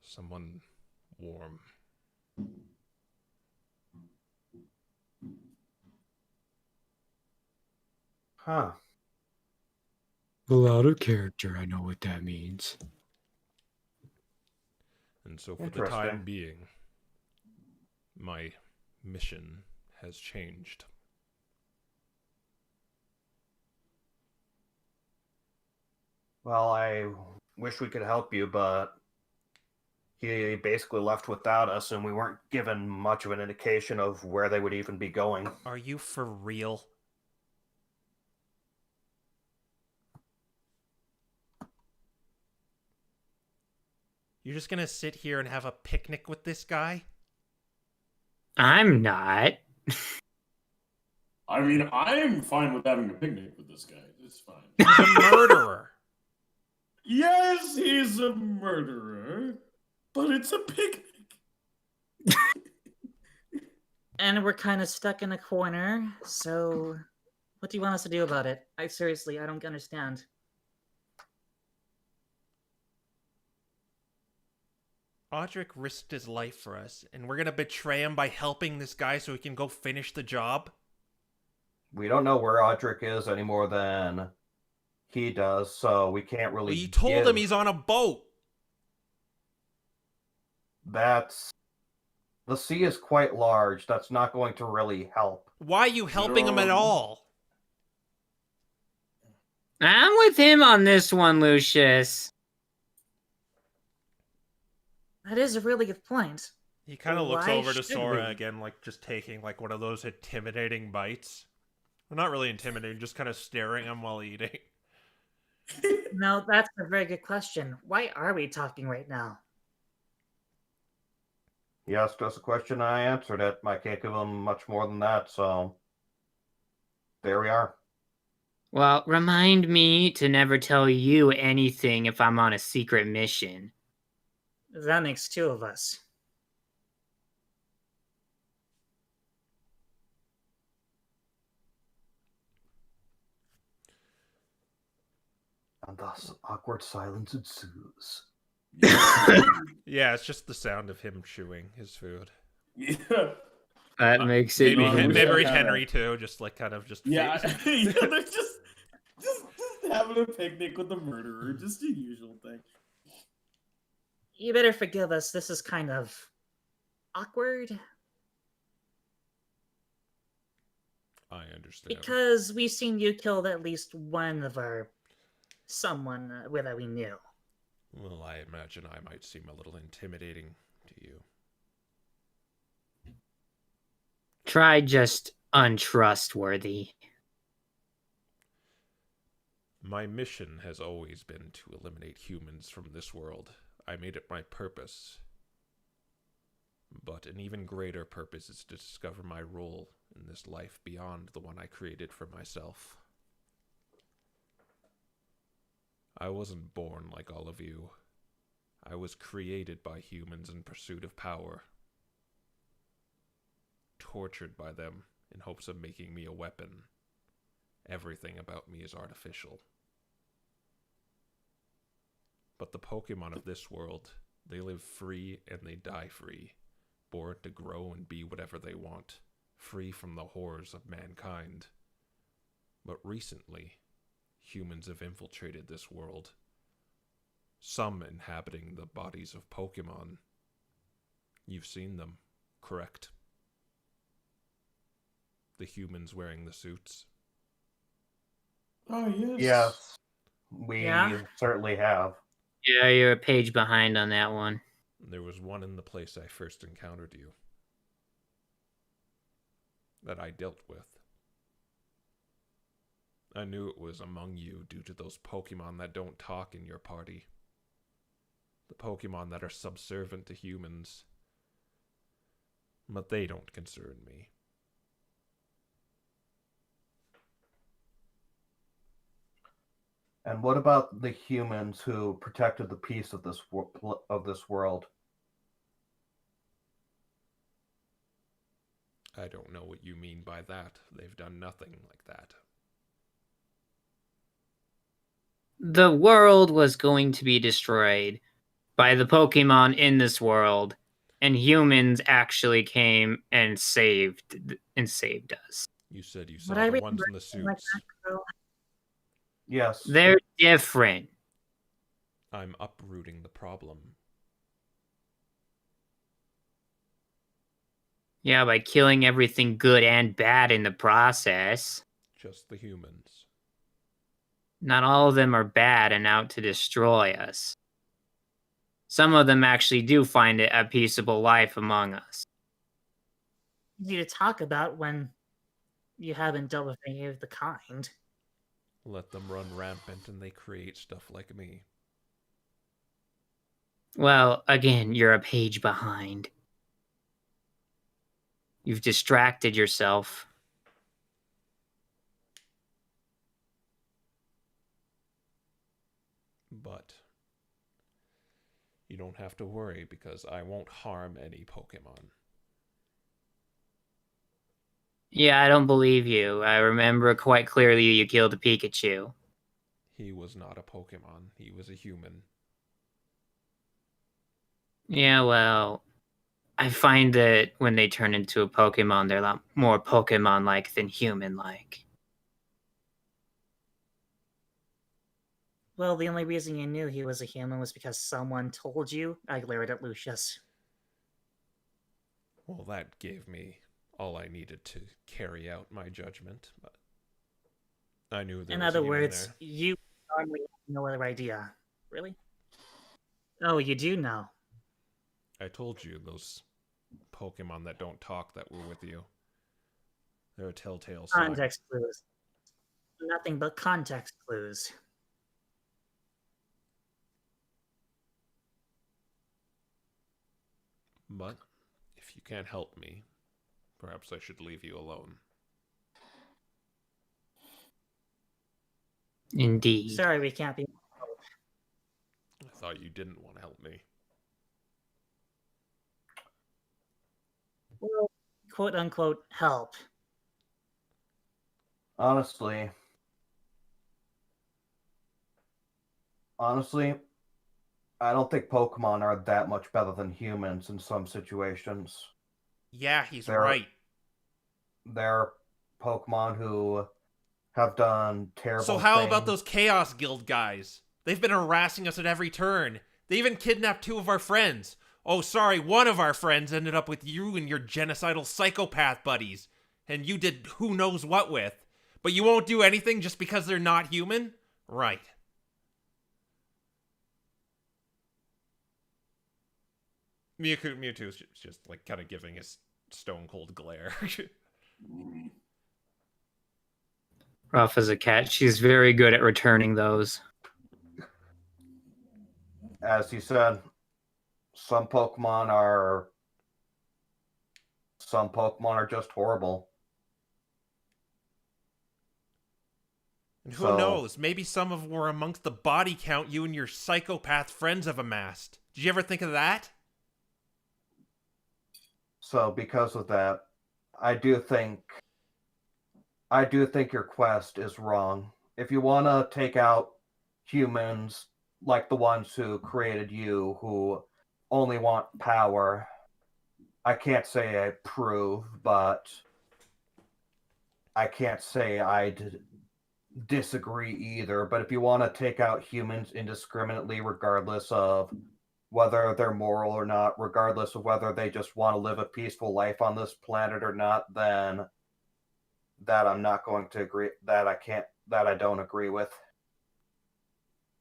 Someone warm. Huh. Well, out of character, I know what that means. And so for the time Interesting. being, my mission has changed. Well, I wish we could help you, but he basically left without us, and we weren't given much of an indication of where they would even be going. Are you for real? You're just gonna sit here and have a picnic with this guy? I'm not. I mean, I'm fine with having a picnic with this guy. It's fine. He's a murderer. Yes, he's a murderer, but it's a picnic. And we're kind of stuck in a corner, so what do you want us to do about it? I don't understand. Audric risked his life for us, and we're gonna betray him by helping this guy so he can go finish the job? We don't know where Audric is any more than he does, so we can't really. Well, you told him he's on a boat. That's. The sea is quite large. That's not going to really help. Why are you helping him at No. all? I'm with him on this one, Lucius. That is a really good point. He kind of Well, looks why over to should Sora we? again, like just taking like one of those intimidating bites. Well, not really intimidating, just kind of staring at him while eating. No, that's a very good question. Why are we talking right now? He asked us a question, I answered it. I can't give him much more than that, so. There we are. Well, remind me to never tell you anything if I'm on a secret mission. That makes two of us. And thus, awkward silence ensues. Yeah, it's just the sound of him chewing his food. Yeah. That makes it. Maybe I wish I maybe had Henry too, just like kind of just Yeah, face- yeah, they're just having a picnic with the murderer, just a usual thing. You better forgive us. This is kind of awkward I understand. because we've seen you kill at least one of our someone that we knew. Well, I imagine I might seem a little intimidating to you. Try just untrustworthy. My mission has always been to eliminate humans from this world. I made it my purpose. But an even greater purpose is to discover my role in this life beyond the one I created for myself. I wasn't born like all of you. I was created by humans in pursuit of power. Tortured by them in hopes of making me a weapon. Everything about me is artificial. But the Pokemon of this world, they live free and they die free, born to grow and be whatever they want, free from the horrors of mankind. But recently, humans have infiltrated this world, some inhabiting the bodies of Pokemon. You've seen them, correct? The humans wearing the suits. Oh, yes. Yes, we Yeah? certainly have. Yeah, you're a page behind on that one. There was one in the place I first encountered you that I dealt with. I knew it was among you due to those Pokemon that don't talk in your party. The Pokemon that are subservient to humans. But they don't concern me. And what about the humans who protected the peace of this world? I don't know what you mean by that. They've done nothing like that. The world was going to be destroyed by the Pokemon in this world, and humans actually came and saved us. You said you But saw I the ones remember in the something like suits. that, girl. Yes. They're different. I'm uprooting the problem. Yeah, by killing everything good and bad in the process. Just the humans. Not all of them are bad and out to destroy us. Some of them actually do find it a peaceable life among us. Easy to talk about when you haven't dealt with any of the kind. Let them run rampant and they create stuff like me. Well, again, you're a page behind. You've distracted yourself. But you don't have to worry because I won't harm any Pokemon. Yeah, I don't believe you. I remember quite clearly you killed a Pikachu. He was not a Pokemon. He was a human. Yeah, well, I find that when they turn into a Pokemon, they're a lot more Pokemon-like than human-like. Well, the only reason you knew he was a human was because someone told you. I glared at Lucius. Well, that gave me all I needed to carry out my judgment, but I knew there In was other a human words, there. you normally have no other idea. Really? Oh, you do know. I told you those Pokemon that don't talk that were with you. They're a telltale sign. Context clues. Nothing but context clues. But if you can't help me, perhaps I should leave you alone. Indeed. Sorry, we can't be. I thought you didn't want to help me. will quote unquote help. Honestly, I don't think Pokemon are that much better than humans in some situations. Yeah, he's There, right. there are Pokemon who have done So terrible how things. about those Chaos Guild guys? They've been harassing us at every turn. They even kidnapped 2 of our friends. Oh, sorry, one of our friends ended up with you and your genocidal psychopath buddies. And you did who knows what with. But you won't do anything just because they're not human? Right. Mewtwo's just like kind of giving his stone cold glare. Rough as a cat. She's very good at returning those. As he said, some Pokemon are just horrible. And who knows? Maybe some of them were amongst the body count you and your psychopath friends have amassed. Did you ever think of that? So because of that, I do think your quest is wrong. If you want to take out humans like the ones who created you, who only want power, I can't say I approve, but I can't say I'd disagree either. But if you want to take out humans indiscriminately, regardless of whether they're moral or not, regardless of whether they just want to live a peaceful life on this planet or not, then that I'm not going to agree, that I don't agree with.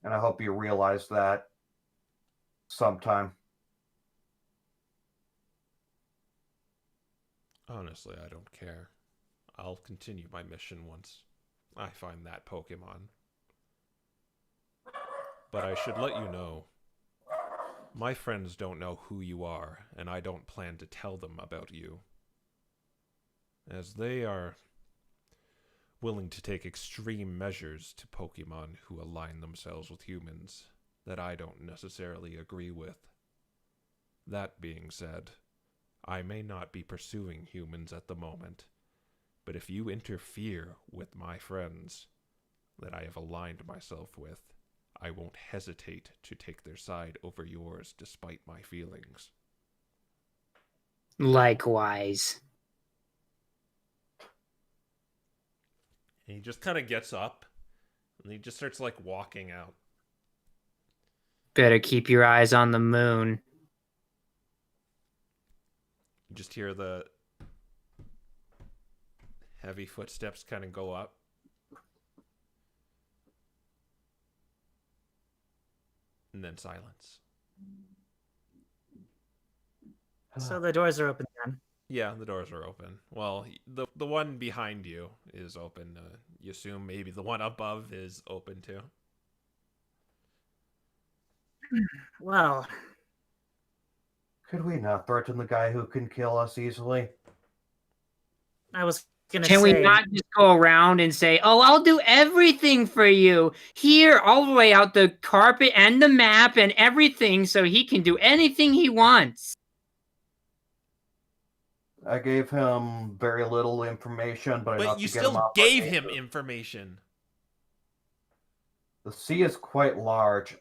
And I hope you realize that sometime. Honestly, I don't care. I'll continue my mission once I find that Pokemon. But I should let you know, my friends don't know who you are, and I don't plan to tell them about you, as they are willing to take extreme measures to Pokemon who align themselves with humans that I don't necessarily agree with. That being said, I may not be pursuing humans at the moment, but if you interfere with my friends that I have aligned myself with, I won't hesitate to take their side over yours despite my feelings. Likewise. And he just kind of gets up, and he just starts, like, walking out. Better keep your eyes on the moon. You just hear the heavy footsteps kind of go up. And then silence. So the doors are open then. Yeah, the doors are open. Well, the one behind you is open. You assume maybe the one above is open too. Well, Could we not threaten the guy who can kill us easily? I was gonna Can say. we not just go around and say, oh, I'll do everything for you. Here, all the way out the carpet and the map and everything so he can do anything he wants. I gave him very little information, but enough But you to get him still off gave our him cases. information. The sea is quite large.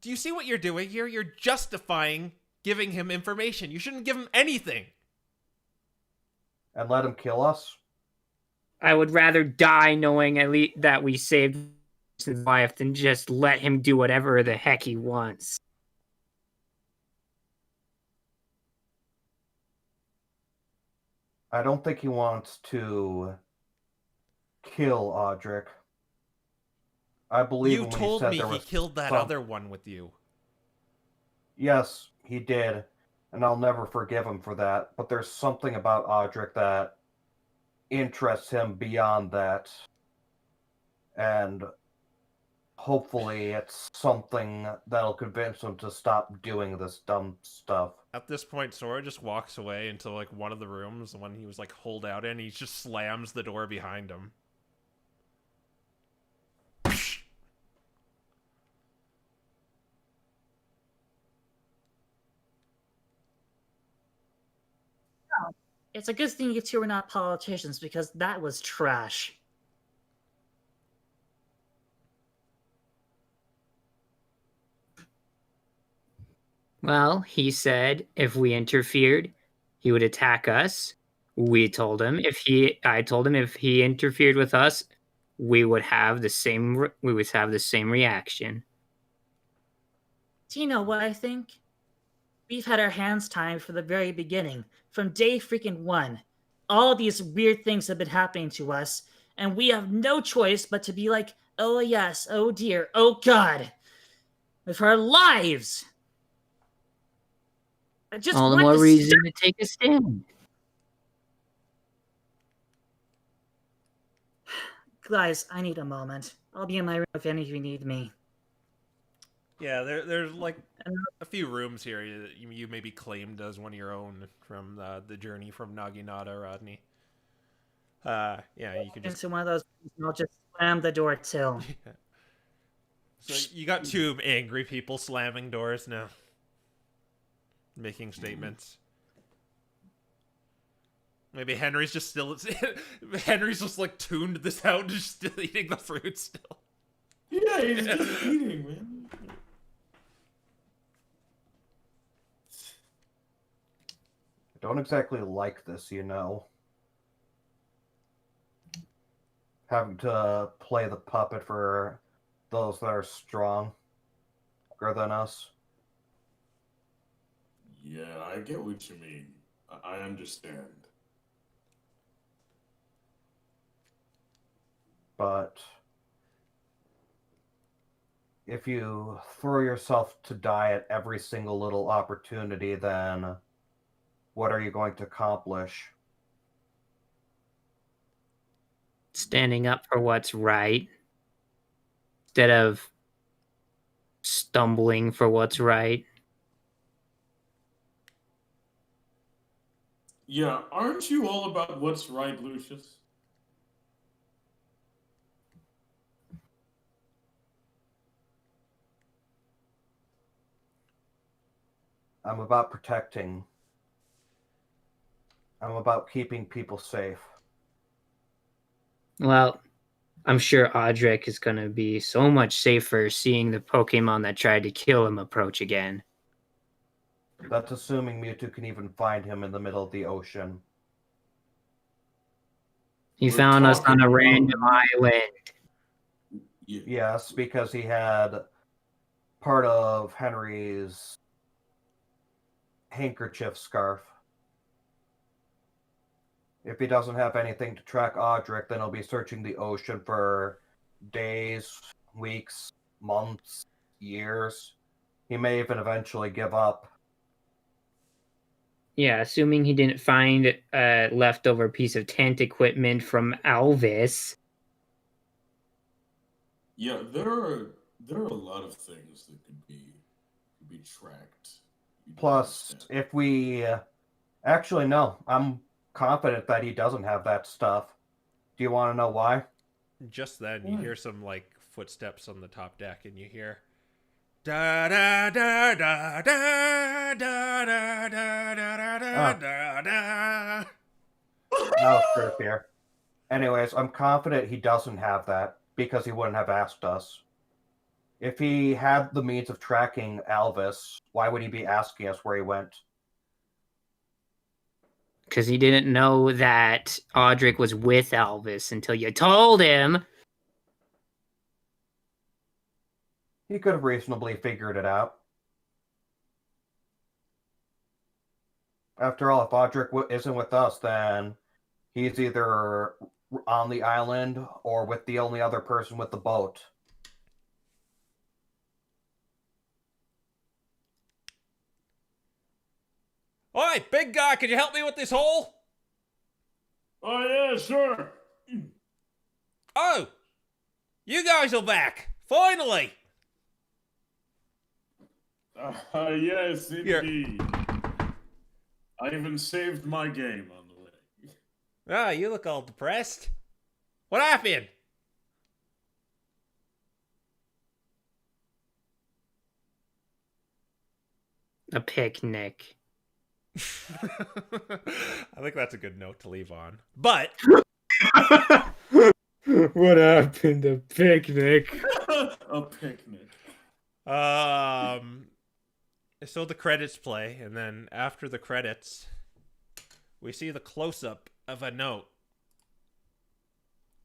Do you see what you're doing here? You're justifying giving him information. You shouldn't give him anything. And let him kill us? I would rather die knowing at least that we saved his life than just let him do whatever the heck he wants. I don't think he wants to kill Audric. I believe You him when told he said me there he was killed that other one with you. Yes, he did, and I'll never forgive him for that. But there's something about Audric that interests him beyond that, and hopefully it's something that'll convince him to stop doing this dumb stuff. At this point, Sora just walks away into like one of the rooms, the one he was like holed out in. He just slams the door behind him. It's a good thing you two are not politicians, because that was trash. Well, he said if we interfered, he would attack us. I told him if he interfered with us, we would have the same reaction. Do you know what I think? We've had our hands tied from the very beginning, from day freaking one. All these weird things have been happening to us, and we have no choice but to be like, oh yes, oh dear, oh god, with our lives. I just All the want more to reason to take a stand. Guys, I need a moment. I'll be in my room if any of you need me. Yeah, there's like a few rooms here that you maybe claimed as one of your own from the journey from Naginata, Rodney. Yeah, you could just. Into one of those rooms and I'll just slam the door too. So you got two angry people slamming doors now, making statements. Maybe Henry's just still. Henry's just like tuned this out, and just still eating the fruit still. Yeah, he's just eating, man. I don't exactly like this, you know. Having to play the puppet for those that are stronger than us. Yeah, I get what you mean. I understand. But if you throw yourself to die at every single little opportunity, then what are you going to accomplish? Standing up for what's right instead of stumbling for what's right. Yeah, aren't you all about what's right, Lucius? I'm about protecting. I'm about keeping people safe. Well, I'm sure Audric is going to be so much safer seeing the Pokemon that tried to kill him approach again. That's assuming Mewtwo can even find him in the middle of the ocean. He We're found us on talking a about- random island. Yeah. Yes, because he had part of Henry's handkerchief scarf. If he doesn't have anything to track Audric, then he'll be searching the ocean for days, weeks, months, years. He may even eventually give up. Yeah, assuming he didn't find a leftover piece of tent equipment from Alvis. Yeah, there are a lot of things that could be tracked. You don't Plus, understand. if we... Actually, no. I'm confident that he doesn't have that stuff. Do you want to know why? Just then, you hear some like footsteps on the top deck, and you hear da da da da da da da da da da da da. Oh, sure, here. Anyways, I'm confident he doesn't have that because he wouldn't have asked us. If he had the means of tracking Alvis, why would he be asking us where he went? Because he didn't know that Audric was with Alvis until you told him. He could have reasonably figured it out. After all, if Audric isn't with us, then he's either on the island or with the only other person with the boat. Oi, big guy, can you help me with this hole? Oh yeah, sure. Oh, you guys are back. Finally. Yes, Here. indeed. I even saved my game on the way. Ah, you look all depressed. What happened? A picnic. I think that's a good note to leave on. But What happened to picnic? A picnic. so the credits play, and then after the credits, we see the close-up of a note.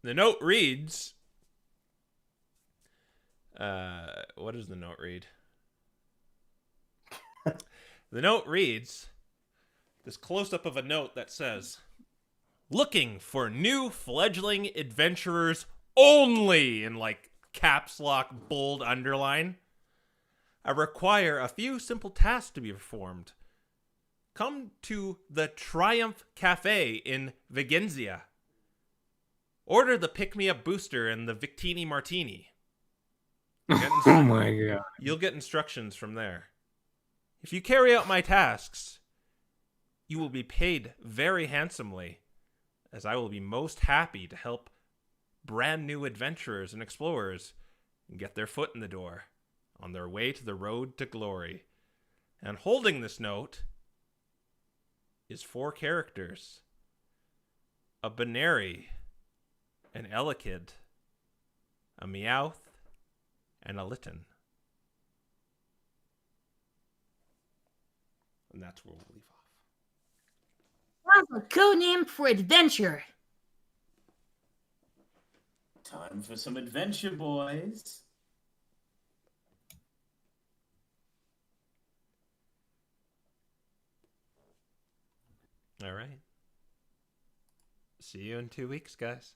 The note reads, what does the note read? The note reads, this close-up of a note that says, looking for new fledgling adventurers only, in like caps lock, bold underline. I require a few simple tasks to be performed. Come to the Triumph Cafe in Vigenzia. Order the pick-me-up booster and the Victini Martini. Oh my god. You'll get instructions from there. If you carry out my tasks, you will be paid very handsomely, as I will be most happy to help brand new adventurers and explorers get their foot in the door on their way to the road to glory. And holding this note is 4 characters: a Buneary, an Elekid, a Meowth, and a Litten. And that's where we'll leave off. That's a code name for adventure. Time for some adventure, boys. All right. See you in 2 weeks, guys.